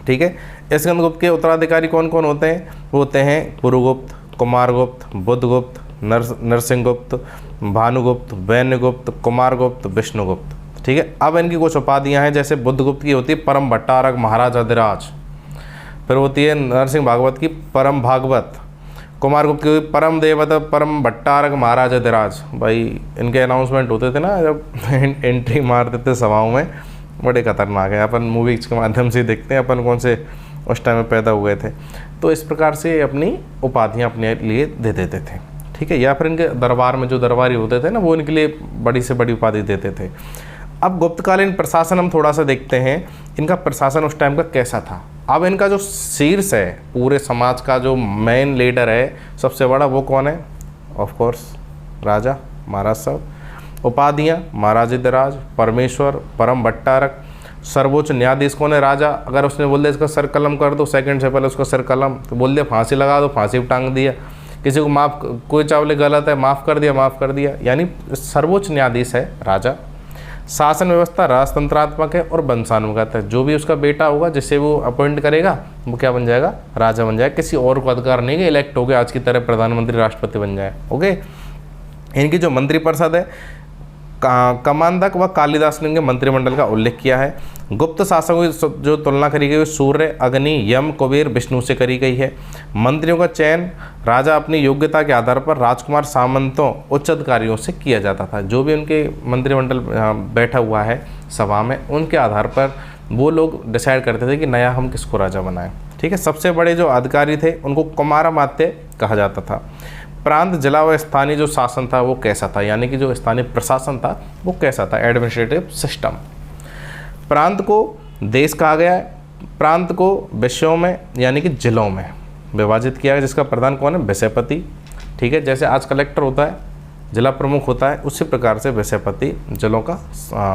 Speaker 1: ठीक है। स्कंदगुप्त के उत्तराधिकारी कौन कौन होते हैं, वो होते हैं पुरुगुप्त, कुमारगुप्त, बुद्धगुप्त, नरसिंहगुप्त, भानुगुप्त, वैन्यगुप्त, कुमारगुप्त, विष्णुगुप्त। ठीक है। अब इनकी कुछ उपाधियां हैं, जैसे बुद्धगुप्त की होती है परम भट्टारक महाराज अधिराज, फिर होती है नरसिंह भागवत की परम भागवत, कुमारगुप्त की परम देवत परम भट्टारक महाराज अधिराज। भाई इनके अनाउंसमेंट होते थे ना जब एंट्री मारते थे सभाओं में, बड़े खतरनाक है। अपन मूवीज के माध्यम से देखते हैं अपन कौन से उस टाइम में पैदा हुए थे। तो इस प्रकार से अपनी उपाधियां अपने लिए दे देते थे। ठीक है। या फिर इनके दरबार में जो दरबारी होते थे ना, वो इनके लिए बड़ी से बड़ी उपाधि देते थे। अब गुप्तकालीन प्रशासन हम थोड़ा सा देखते हैं, इनका प्रशासन उस टाइम का कैसा था। अब इनका जो शीर्ष है, पूरे समाज का जो मेन लीडर है, सबसे बड़ा, वो कौन है, ऑफ कोर्स राजा, महाराज साहब। उपाधियाँ, महाराजाधिराज, परमेश्वर, परम भट्टारक। सर्वोच्च न्यायाधीश कौन है, राजा। अगर उसने बोल दिया इसका सर कलम कर दो, सेकंड से पहले उसका सर कलम, तो बोल दिया फांसी लगा दो, फांसी भी टांग दिया। किसी को माफ़, कोई चावले गलत है, माफ़ कर दिया, माफ़ कर दिया। यानी सर्वोच्च न्यायाधीश है राजा। शासन व्यवस्था राजतंत्रात्मक है और वंशानुगत है। जो भी उसका बेटा होगा जिसे वो अपॉइंट करेगा वो क्या बन जाएगा, राजा बन जाएगा। किसी और को अधिकार नहीं है इलेक्ट हो गया आज की तरह प्रधानमंत्री राष्ट्रपति बन जाए। ओके। इनकी जो मंत्रिपरिषद है, कमांदक व कालिदास ने इनके मंत्रिमंडल का उल्लेख किया है। गुप्त शासकों की जो तुलना करी गई है सूर्य, अग्नि, यम, कुबेर, विष्णु से करी गई है। मंत्रियों का चयन राजा अपनी योग्यता के आधार पर राजकुमार, सामंतों, उच्च अधिकारियों से किया जाता था। जो भी उनके मंत्रिमंडल बैठा हुआ है सभा में, उनके आधार पर वो लोग डिसाइड करते थे कि नया हम किसको राजा बनाएं। ठीक है। सबसे बड़े जो अधिकारी थे उनको कुमारामात्य कहा जाता था। प्रांत, जिला व स्थानीय जो शासन था वो कैसा था, यानी कि जो स्थानीय प्रशासन था वो कैसा था, एडमिनिस्ट्रेटिव सिस्टम। प्रांत को देश कहा गया है। प्रांत को विषयों में यानी कि जिलों में विभाजित किया गया, जिसका प्रधान कौन है, विषयपति। ठीक है। जैसे आज कलेक्टर होता है, जिला प्रमुख होता है, उसी प्रकार से विषयपति जिलों का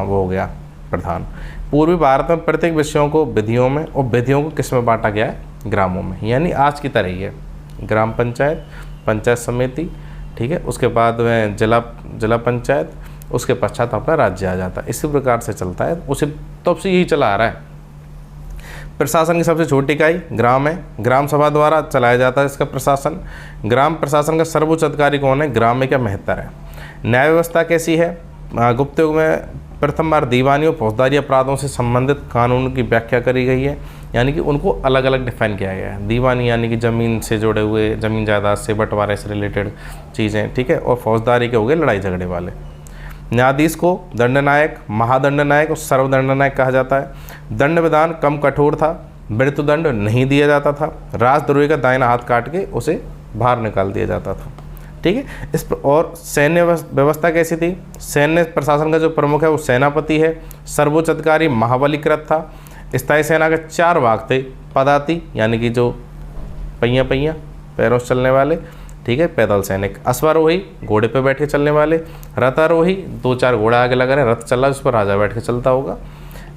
Speaker 1: वो हो गया प्रधान। पूर्वी भारत में प्रत्येक विषयों को विधियों में और विधियों को किस में बांटा गया है, ग्रामों में, यानी आज की तरह ही है। ग्राम पंचायत, पंचायत समिति, ठीक है, उसके बाद में जिला पंचायत, उसके पश्चात अपना राज्य आ जाता है। इसी प्रकार से चलता है, उसे तब से यही चला आ रहा है। प्रशासन की सबसे छोटी इकाई ग्राम है। ग्राम सभा द्वारा चलाया जाता है इसका प्रशासन। ग्राम प्रशासन का सर्वोच्च अधिकारी कौन है, ग्राम में क्या महत्तर है। न्याय व्यवस्था कैसी है, गुप्त युग में प्रथम बार दीवानी और फौजदारी अपराधों से संबंधित कानून की व्याख्या करी गई है, यानी कि उनको अलग अलग डिफाइन किया गया है। दीवानी यानी कि ज़मीन से जुड़े हुए, ज़मीन जायदाद से, बंटवारे से रिलेटेड चीज़ें, ठीक है, और फौजदारी के हो गए लड़ाई झगड़े वाले। न्यायाधीश को दंडनायक, महादंडनायक और सर्वदंडनायक कहा जाता है। दंड विधान कम कठोर था, मृत्युदंड नहीं दिया जाता था। राजद्रोही का दाहिना हाथ काट के उसे बाहर निकाल दिया जाता था। ठीक है। और सैन्य व्यवस्था कैसी थी, सैन्य प्रशासन का जो प्रमुख है वो सेनापति है। सर्वोच्च अधिकारी महाबलीकृत था। स्थायी सेना के 4 भाग थे। पदाति यानी कि जो पहिया पैरों से चलने वाले, ठीक है, पैदल सैनिक। अश्वारोही घोड़े पे बैठ के चलने वाले। रथारोही 2-4 घोड़ा आगे लगा रहे, रथ चल रहा है, उस पर राजा बैठ के चलता होगा।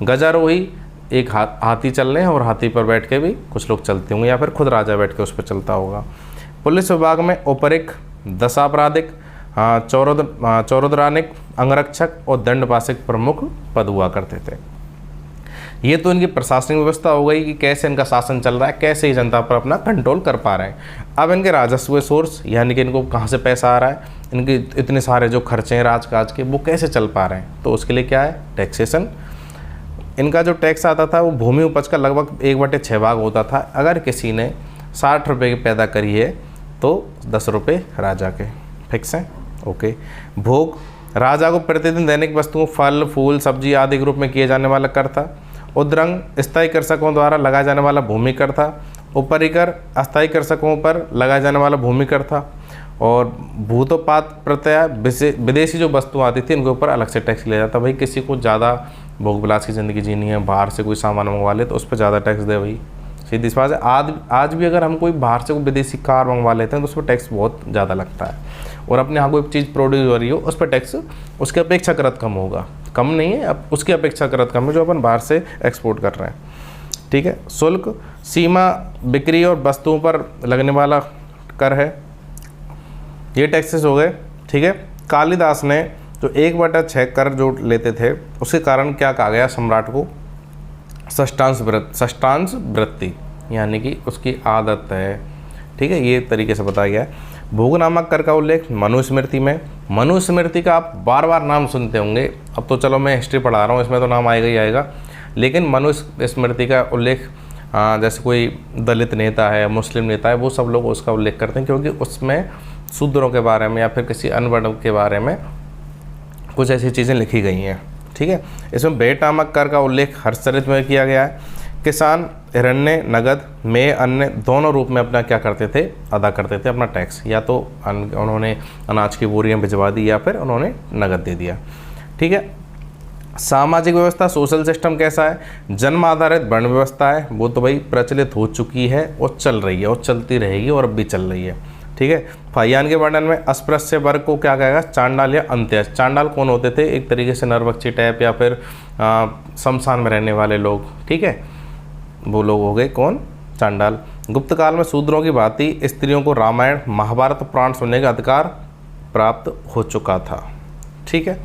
Speaker 1: गजारोही एक हाथी चल रहे हैं और हाथी पर बैठ के भी कुछ लोग चलते होंगे, या फिर खुद राजा बैठ के उस पर चलता होगा। पुलिस विभाग में उपरिक, दशापराधिक, चौरद्रानिक, अंगरक्षक और दंडपाशिक प्रमुख पद हुआ करते थे। ये तो इनकी प्रशासनिक व्यवस्था हो गई कि कैसे इनका शासन चल रहा है, कैसे ही जनता पर अपना कंट्रोल कर पा रहे हैं। अब इनके राजस्व सोर्स, यानी कि इनको कहाँ से पैसा आ रहा है, इनके इतने सारे जो खर्चे हैं राजकाज के, वो कैसे चल पा रहे हैं, तो उसके लिए क्या है, टैक्सेशन। इनका जो टैक्स आता था वो भूमि उपज का लगभग 1/6 भाग होता था। अगर किसी ने 60 रुपये की पैदा करी है तो 10 रुपये राजा के, फिक्स हैं। ओके। भोग, राजा को प्रतिदिन दैनिक वस्तुओं फल फूल सब्जी आदि के रूप में किए जाने वाला कर था। उद्रंग, स्थायी कृषकों द्वारा लगाया जाने वाला भूमि कर था। ऊपरी कर, अस्थायी कृषकों पर लगाया जाने वाला भूमि कर था। और भूतोपात प्रत्यय, विदेशी जो वस्तु आती थी उनके ऊपर अलग से टैक्स लिया जाता। भाई किसी को ज़्यादा भोग विलास की ज़िंदगी जीनी है, बाहर से कोई सामान मंगवा ले तो उस पर ज़्यादा टैक्स दे। भाई सीधी सी बात है, आज भी अगर हम कोई बाहर से कोई विदेशी कार मंगवा लेते हैं तो उस पर टैक्स बहुत ज़्यादा लगता है। और अपने यहाँ कोई चीज़ प्रोड्यूस हो रही हो उस पर टैक्स उसके अपेक्षाकृत कम होगा, कम नहीं है, अब उसकी अपेक्षाकृत कम है जो अपन बाहर से एक्सपोर्ट कर रहे हैं। ठीक है। शुल्क, सीमा, बिक्री और वस्तुओं पर लगने वाला कर है, ये टैक्सेस हो गए। ठीक है। कालिदास ने जो 1/6 कर जो लेते थे उसके कारण क्या कहा गया सम्राट को, षष्ठांश वृत्ति, यानी कि उसकी आदत है। ठीक है, ये तरीके से बताया गया है। भोग नामक कर का उल्लेख मनुस्मृति में, मनुस्मृति का आप बार बार नाम सुनते होंगे, अब तो चलो मैं हिस्ट्री पढ़ा रहा हूँ इसमें तो नाम आएगा ही आएगा, लेकिन मनुस्मृति का उल्लेख जैसे कोई दलित नेता है, मुस्लिम नेता है, वो सब लोग उसका उल्लेख करते हैं क्योंकि उसमें शूद्रों के बारे में या फिर किसी अनवर्ण के बारे में कुछ ऐसी चीज़ें लिखी गई हैं। ठीक है। इसमें भेंट नामक कर का उल्लेख हर्षचरित में किया गया है। किसान हिरण्य, नगद में, अन्य दोनों रूप में अपना क्या करते थे, अदा करते थे अपना टैक्स, या तो उन्होंने अनाज की बोरियां भिजवा दी या फिर उन्होंने नगद दे दिया। ठीक है। सामाजिक व्यवस्था, सोशल सिस्टम कैसा है, जन्म आधारित वर्ण व्यवस्था है, वो तो भाई प्रचलित हो चुकी है और चल रही है और चलती रहेगी और अब भी चल रही है। ठीक है। फाइयान के वर्णन में अस्पृश्य वर्ग को क्या कहेगा, चांडाल या अंत्य। चांडाल कौन होते थे, एक तरीके से नरबक्षी टाइप या फिर शमशान में रहने वाले लोग। ठीक है, वो लोग हो गए कौन, चांडाल। गुप्त काल में शूद्रों की भांति स्त्रियों को रामायण महाभारत पुराण सुनने का अधिकार प्राप्त हो चुका था। ठीक है।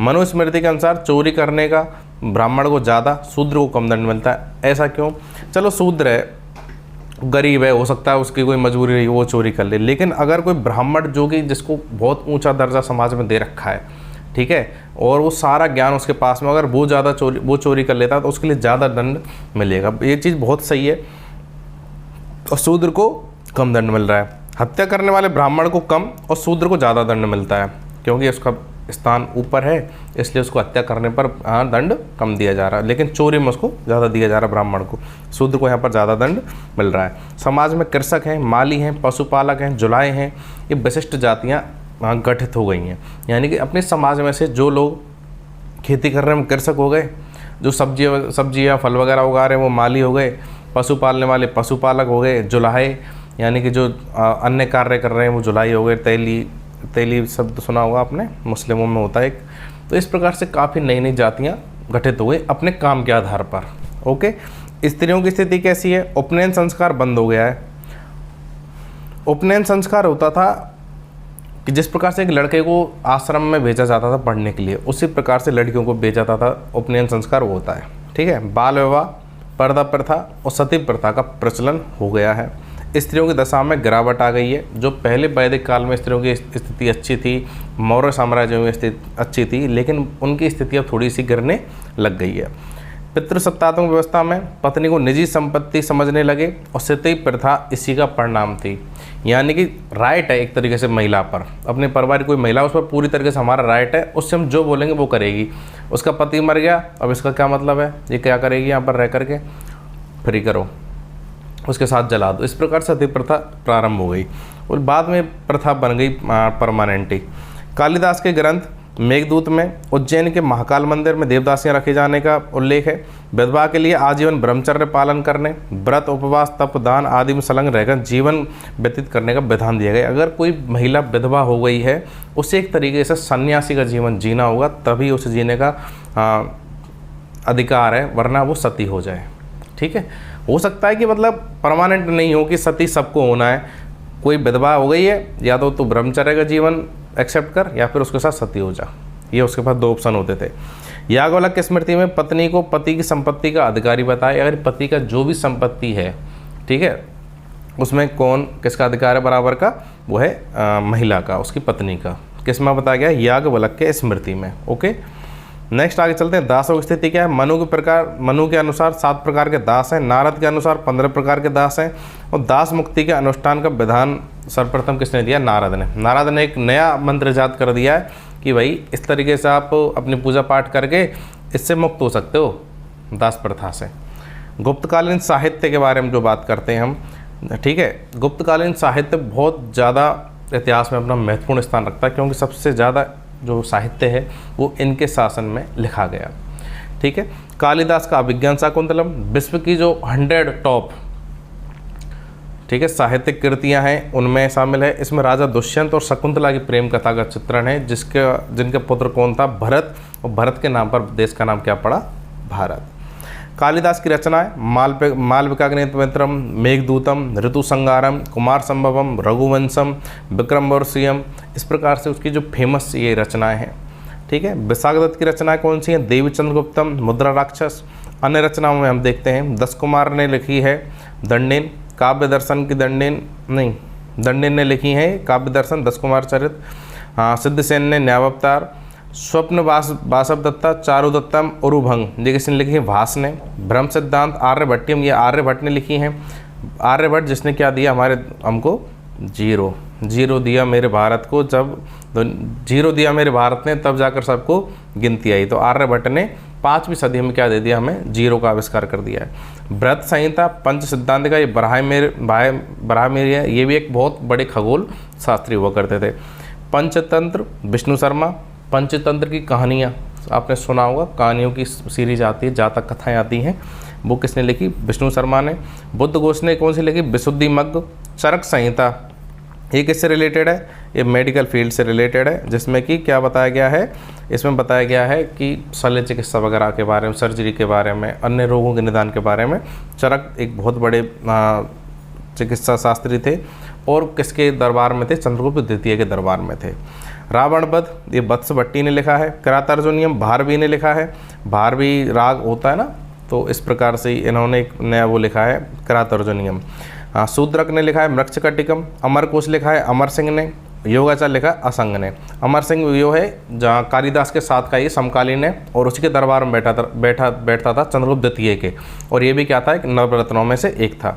Speaker 1: मनुस्मृति के अनुसार चोरी करने का ब्राह्मण को ज़्यादा, शूद्र को कम दंड मिलता है। ऐसा क्यों, चलो शूद्र है, गरीब है, हो सकता है उसकी कोई मजबूरी रही वो चोरी कर ले, लेकिन अगर कोई ब्राह्मण जो कि जिसको बहुत ऊंचा दर्जा समाज में दे रखा है, ठीक है, और वो सारा ज्ञान उसके पास में, अगर वो ज़्यादा चोरी कर लेता है तो उसके लिए ज़्यादा दंड मिलेगा। ये चीज़ बहुत सही है। और शूद्र को कम दंड मिल रहा है। हत्या करने वाले ब्राह्मण को कम और शूद्र को ज़्यादा दंड मिलता है क्योंकि उसका स्थान ऊपर है, इसलिए उसको हत्या करने पर दंड कम दिया जा रहा है, लेकिन चोरी में उसको ज़्यादा दिया जा रहा है ब्राह्मण को। शूद्र को यहाँ पर ज़्यादा दंड मिल रहा है। समाज में कृषक हैं, माली हैं, पशुपालक हैं, जुलाहे हैं, ये विशिष्ट जातियाँ गठित हो गई हैं। यानी कि अपने समाज में से जो लोग खेती कर रहे हैं वो कृषक हो गए, जो सब्जियाँ फल वगैरह उगा रहे हैं वो माली हो गए, पशु पालने वाले पशुपालक हो गए, जुलाहे यानी कि जो अन्य कार्य कर रहे हैं वो जुलाई हो गए। तेली शब्द सुना होगा आपने, मुस्लिमों में होता है एक। तो इस प्रकार से काफ़ी नई नई जातियाँ गठित हो गई अपने काम के आधार पर। ओके। स्त्रियों की स्थिति कैसी है, उपनयन संस्कार बंद हो गया है। उपनयन संस्कार होता था कि जिस प्रकार से एक लड़के को आश्रम में भेजा जाता था पढ़ने के लिए, उसी प्रकार से लड़कियों को भेजा जाता था, उपनयन संस्कार वो होता है। ठीक है। बाल विवाह, पर्दा प्रथा और सती प्रथा का प्रचलन हो गया है। स्त्रियों की दशा में गिरावट आ गई है। जो पहले वैदिक काल में स्त्रियों की स्थिति अच्छी थी, मौर्य साम्राज्य में स्थिति अच्छी थी, लेकिन उनकी स्थिति अब थोड़ी सी गिरने लग गई है। पितृसत्तात्मक व्यवस्था में पत्नी को निजी संपत्ति समझने लगे और सती प्रथा इसी का परिणाम थी। यानी कि राइट है एक तरीके से महिला पर, अपने परिवार की कोई महिला उस पर पूरी तरीके से हमारा राइट है, उससे हम जो बोलेंगे वो करेगी। उसका पति मर गया, अब इसका क्या मतलब है, ये क्या करेगी यहाँ पर रह करके, फ्री करो, उसके साथ जला दो। इस प्रकार सती प्रथा प्रारंभ हो गई और बाद में प्रथा बन गई परमानेंट। कालिदास के ग्रंथ मेघदूत में उज्जैन के महाकाल मंदिर में देवदासियां रखे जाने का उल्लेख है। विधवा के लिए आजीवन ब्रह्मचर्य पालन करने, व्रत उपवास तप दान आदि में संलग्न रहकर जीवन व्यतीत करने का विधान दिया गया। अगर कोई महिला विधवा हो गई है, उसे एक तरीके से सन्यासी का जीवन जीना होगा, तभी उसे जीने का अधिकार है, वरना वो सती हो जाए। ठीक है। हो सकता है कि मतलब परमानेंट नहीं हो कि सती सबको होना है। कोई विधवा हो गई है, या तो तू ब्रह्मचर्य का जीवन एक्सेप्ट कर या फिर उसके साथ सती हो जा। ये उसके पास दो ऑप्शन होते थे। याज्ञवल्क्य की स्मृति में पत्नी को पति की संपत्ति का अधिकारी बताया। अगर पति का जो भी संपत्ति है, ठीक है, उसमें कौन किसका अधिकार है बराबर का, वो है महिला का, उसकी पत्नी का। किस में बताया गया, याज्ञवल्क्य की स्मृति में। ओके। नेक्स्ट आगे चलते हैं। दासों की स्थिति क्या है। मनु के अनुसार 7 प्रकार के दास हैं, नारद के अनुसार 15 प्रकार के दास हैं, और दास मुक्ति के अनुष्ठान का विधान सर्वप्रथम किसने दिया? नारद ने। नारद ने एक नया मंत्र इजाद कर दिया है कि भाई इस तरीके से आप अपनी पूजा पाठ करके इससे मुक्त हो सकते हो, दास प्रथा से। गुप्तकालीन साहित्य के बारे में जो बात करते हैं हम, ठीक है, गुप्तकालीन साहित्य बहुत ज़्यादा इतिहास में अपना महत्वपूर्ण स्थान रखता है, क्योंकि सबसे ज़्यादा जो साहित्य है वो इनके शासन में लिखा गया, ठीक है। कालिदास का अभिज्ञान शाकुंतलम विश्व की जो 100 टॉप, ठीक है, साहित्यिक कृतियां हैं उनमें शामिल है। इसमें राजा दुष्यंत और शकुंतला की प्रेम कथा का चित्रण है, जिनके पुत्र कौन था? भरत, और भरत के नाम पर देश का नाम क्या पड़ा? भारत। कालिदास की रचना है मालविकाग्निमित्रम, मेघदूतम, ऋतुसंगारम, कुमार संभवम, रघुवंशम, विक्रमोर्वशीयम, इस प्रकार से उसकी जो फेमस ये रचनाएं हैं, ठीक है। विशाखदत्त की रचनाएं कौन सी हैं? देवी चंद्रगुप्तम, मुद्रा राक्षस। अन्य रचनाओं में हम देखते हैं दस कुमार ने लिखी है दंडिन, काव्य दर्शन की दंडिन ने लिखी है काव्य दर्शन, दस कुमार चरित। सिद्धसेन ने न्यायावतार, स्वप्न वासव दत्ता, चारुदत्तम, उरुभंग, ये किसने लिखी है? भास ने। ब्रह्म सिद्धांत आर्यभट्टियम, ये आर्यभट्ट ने लिखी हैं। आर्यभट्ट जिसने क्या दिया? हमको जीरो दिया मेरे भारत को, जब जीरो दिया मेरे भारत ने तब जाकर सबको गिनती आई। तो आर्यभट्ट ने 5वीं सदी में क्या दे दिया? हमें जीरो का आविष्कार कर दिया है। बृहत संहिता पंच सिद्धांत का ये बराहमिर है, ये भी एक बहुत बड़े खगोल शास्त्री हुआ करते थे। पंचतंत्र विष्णु शर्मा, पंचतंत्र की कहानियाँ आपने सुना होगा, कहानियों की सीरीज आती है, जातक कथाएँ आती हैं, वो किसने लिखी? विष्णु शर्मा ने। बुद्ध घोष ने कौन सी लिखी? विशुद्धिमग्ग। चरक संहिता ये किससे रिलेटेड है? ये मेडिकल फील्ड से रिलेटेड है, जिसमें कि क्या बताया गया है? इसमें बताया गया है कि शल्य चिकित्सा वगैरह के बारे में, सर्जरी के बारे में, अन्य रोगों के निदान के बारे में। चरक एक बहुत बड़े चिकित्सा शास्त्री थे, और किसके दरबार में थे? चंद्रगुप्त द्वितीय के दरबार में थे। रावण वध ये वत्स भट्टी ने लिखा है। किरातार्जुनीयम भारवी ने लिखा है। भारवी राग होता है ना, तो इस प्रकार से इन्होंने एक नया वो लिखा है किरातार्जुनीयम। शूद्रक ने लिखा है मृक्षकटिकम। अमरकोश लिखा है अमर सिंह ने। योगाचार लिखा है असंग ने। अमर सिंह यो है जहाँ कालिदास के साथ का ये समकालीन है, और उसके दरबार में बैठता था चंद्रगुप्त द्वितीय के, और ये भी क्या था? एक नवरत्नों में से एक था,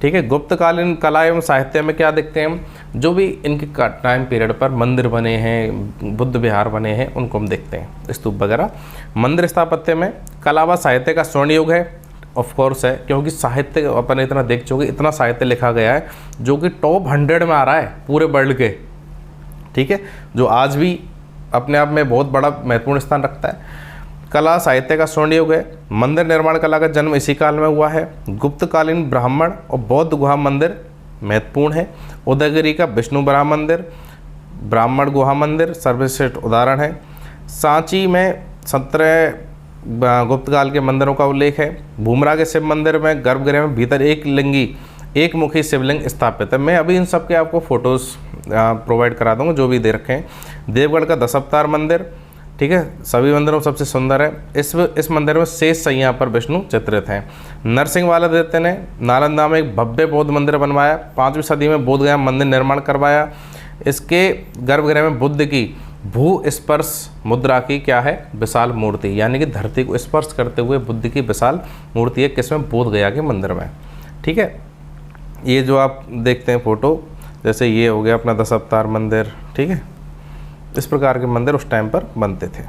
Speaker 1: ठीक है। गुप्तकालीन कला एवं साहित्य में क्या देखते हैं हम? जो भी इनके टाइम पीरियड पर मंदिर बने हैं, बुद्ध विहार बने हैं, उनको हम देखते हैं, स्तूप वगैरह। मंदिर स्थापत्य में कला व साहित्य का स्वर्ण युग है, ऑफ कोर्स है, क्योंकि साहित्य अपन इतना देख चुके, इतना साहित्य लिखा गया है जो कि टॉप 100 में आ रहा है पूरे वर्ल्ड के, ठीक है, जो आज भी अपने आप में बहुत बड़ा महत्वपूर्ण स्थान रखता है। कला साहित्य का स्वर्ण युग है। मंदिर निर्माण कला का जन्म इसी काल में हुआ है। गुप्तकालीन ब्राह्मण और बौद्ध गुहा मंदिर महत्वपूर्ण है। उदयगिरी का विष्णु ब्रह्म मंदिर, ब्राह्मण गुहा मंदिर सर्वश्रेष्ठ उदाहरण है। सांची में 17 गुप्तकाल के मंदिरों का उल्लेख है। भूमरा के शिव मंदिर में गर्भगृह में भीतर एक मुखी शिवलिंग स्थापित है। मैं अभी इन सब के आपको फोटोज़ प्रोवाइड करा दूंगा जो भी दे रखे हैं। देवगढ़ का 10 अवतार मंदिर, ठीक है, सभी मंदिरों में सबसे सुंदर है। इस मंदिर में शेष सैया पर विष्णु चित्रित हैं। नरसिंह वाला देवते ने नालंदा में एक भव्य बौद्ध मंदिर बनवाया। 5वीं सदी में बोध गया मंदिर निर्माण करवाया। इसके गर्भगृह में बुद्ध की भू स्पर्श मुद्रा की क्या है? विशाल मूर्ति, यानी कि धरती को स्पर्श करते हुए बुद्ध की विशाल मूर्ति है। किसमें? बोध गया के मंदिर में, ठीक है। ये जो आप देखते हैं फोटो, जैसे ये हो गया अपना 10 अवतार मंदिर, ठीक है, इस प्रकार के मंदिर उस टाइम पर बनते थे।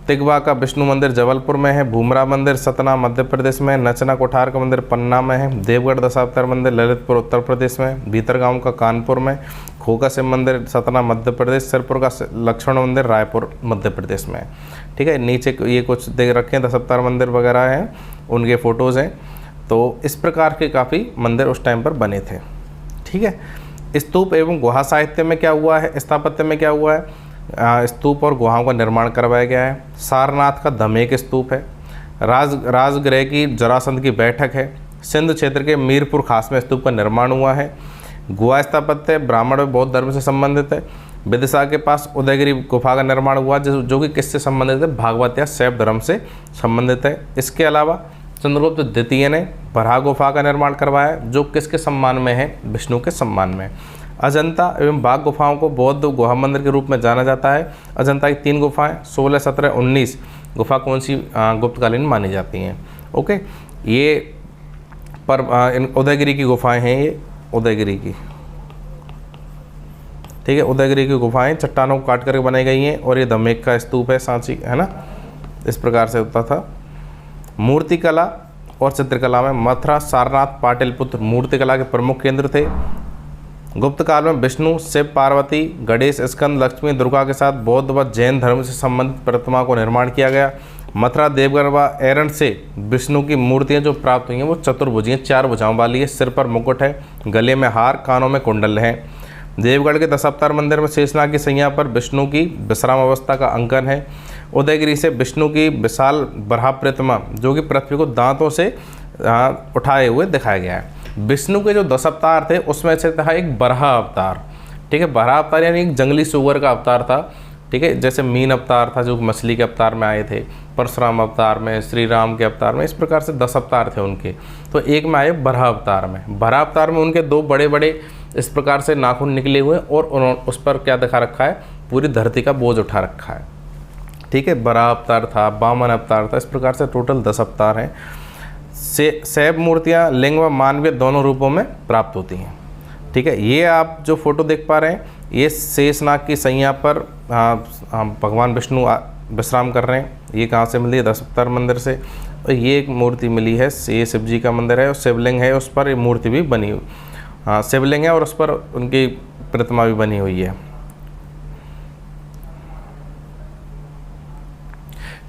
Speaker 1: तिगवा का विष्णु मंदिर जबलपुर में है। भूमरा मंदिर सतना मध्य प्रदेश में। नचना कोठार का मंदिर पन्ना में है। देवगढ़ दशावतार मंदिर ललितपुर उत्तर प्रदेश में। भीतरगांव का कानपुर में। खोका शिव मंदिर सतना मध्य प्रदेश। सिरपुर का लक्ष्मण मंदिर रायपुर मध्य प्रदेश में, ठीक है। नीचे ये कुछ देख रखे हैं दशावतार मंदिर वगैरह हैं, उनके फ़ोटोज़ हैं। तो इस प्रकार के काफ़ी मंदिर उस टाइम पर बने थे, ठीक है। स्तूप एवं गुहा साहित्य में क्या हुआ है? स्थापत्य में क्या हुआ है? स्तूप और गुहाओं का निर्माण करवाया गया है। सारनाथ का धमेक स्तूप है। राजगृह की जरासंध की बैठक है। सिंध क्षेत्र के मीरपुर खास में स्तूप का निर्माण हुआ है। गुहा स्थापत्य ब्राह्मण और बौद्ध धर्म से संबंधित है। विदिशा के पास उदयगिरी गुफा का निर्माण हुआ जो कि किससे संबंधित है? भागवत या शैव धर्म से संबंधित है। इसके अलावा चंद्रगुप्त द्वितीय ने बराह गुफा का निर्माण करवाया जो किसके सम्मान में है? विष्णु के सम्मान में। अजंता एवं बाघ गुफाओं को बौद्ध गुहा मंदिर के रूप में जाना जाता है। अजंता की 3 गुफाएं 16, 17, 19 गुफा कौन सी गुप्तकालीन मानी जाती हैं। ओके, ये पर उदयगिरी की गुफाएं हैं, ये उदयगिरी की, ठीक है, उदयगिरी की गुफाएं चट्टानों को काट करके बनाई गई हैं और ये धमेक का स्तूप है, सांची है ना, इस प्रकार से होता था। मूर्तिकला और चित्रकला में मथुरा, सारनाथ, पाटलिपुत्र मूर्तिकला के प्रमुख केंद्र थे। गुप्त काल में विष्णु, शिव, पार्वती, गणेश, स्कंद, लक्ष्मी, दुर्गा के साथ बौद्ध व जैन धर्म से संबंधित प्रतिमा को निर्माण किया गया। मथुरा, देवगढ़ व एरन से विष्णु की मूर्तियां जो प्राप्त हुई हैं वो चतुर्भुजी हैं, 4 भुजाओं वाली है, सिर पर मुकुट है, गले में हार, कानों में कुंडल हैं। देवगढ़ के दशावतार मंदिर में शेषनाग की सैया पर विष्णु की विश्राम अवस्था का अंकन है। उदयगिरी से विष्णु की विशाल बराह प्रतिमा जो कि पृथ्वी को दांतों से उठाए हुए दिखाया गया है। विष्णु के जो 10 अवतार थे उसमें से था एक बराह अवतार, ठीक है, बराह अवतार यानी एक जंगली सुअर का अवतार था, ठीक है, जैसे मीन अवतार था जो मछली के अवतार में आए थे, परशुराम अवतार में, श्री राम के अवतार में, इस प्रकार से 10 अवतार थे उनके। तो एक में आए बराह अवतार में। बराह अवतार में उनके 2 बड़े बड़े इस प्रकार से नाखून निकले हुए और उन्होंने उस पर क्या दिखा रखा है, पूरी धरती का बोझ उठा रखा है, ठीक है। बराह अवतार था, वामन अवतार था, इस प्रकार से टोटल 10 अवतार हैं। शैव मूर्तियाँ लिंग व मानवीय दोनों रूपों में प्राप्त होती हैं, ठीक है। ये आप जो फोटो देख पा रहे हैं ये शेषनाग की सैया पर भगवान विष्णु विश्राम कर रहे हैं। ये कहाँ से मिली है? दशावतार मंदिर से। और ये एक मूर्ति मिली है, ये शिव जी का मंदिर है और शिवलिंग है, उस पर ये मूर्ति भी बनी हुई, हाँ शिवलिंग है और उस पर उनकी प्रतिमा भी बनी हुई है,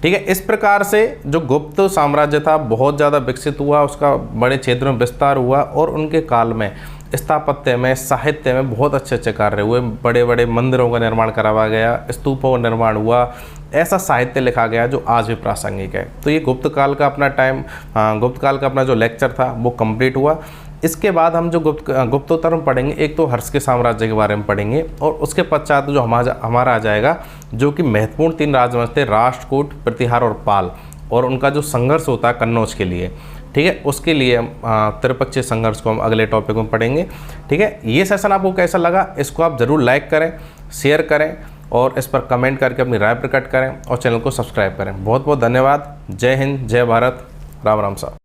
Speaker 1: ठीक है। इस प्रकार से जो गुप्त साम्राज्य था बहुत ज़्यादा विकसित हुआ, उसका बड़े क्षेत्रों में विस्तार हुआ और उनके काल में स्थापत्य में, साहित्य में बहुत अच्छे अच्छे कार्य हुए। बड़े बड़े मंदिरों का निर्माण करवाया गया, स्तूपों का निर्माण हुआ, ऐसा साहित्य लिखा गया जो आज भी प्रासंगिक है। तो ये गुप्त काल का अपना जो लेक्चर था वो कंप्लीट हुआ। इसके बाद हम जो गुप्तोत्तर में पढ़ेंगे, एक तो हर्ष के साम्राज्य के बारे में पढ़ेंगे और उसके पश्चात जो हमारा आ जाएगा जो कि महत्वपूर्ण 3 राजवंश थे, राष्ट्रकूट, प्रतिहार और पाल, और उनका जो संघर्ष होता है कन्नौज के लिए, ठीक है, उसके लिए त्रिपक्षीय संघर्ष को हम अगले टॉपिक में पढ़ेंगे, ठीक है। ये सेशन आपको कैसा लगा इसको आप ज़रूर लाइक करें, शेयर करें और इस पर कमेंट करके अपनी राय प्रकट करें और चैनल को सब्सक्राइब करें। बहुत बहुत धन्यवाद। जय हिंद, जय भारत, राम राम साहब।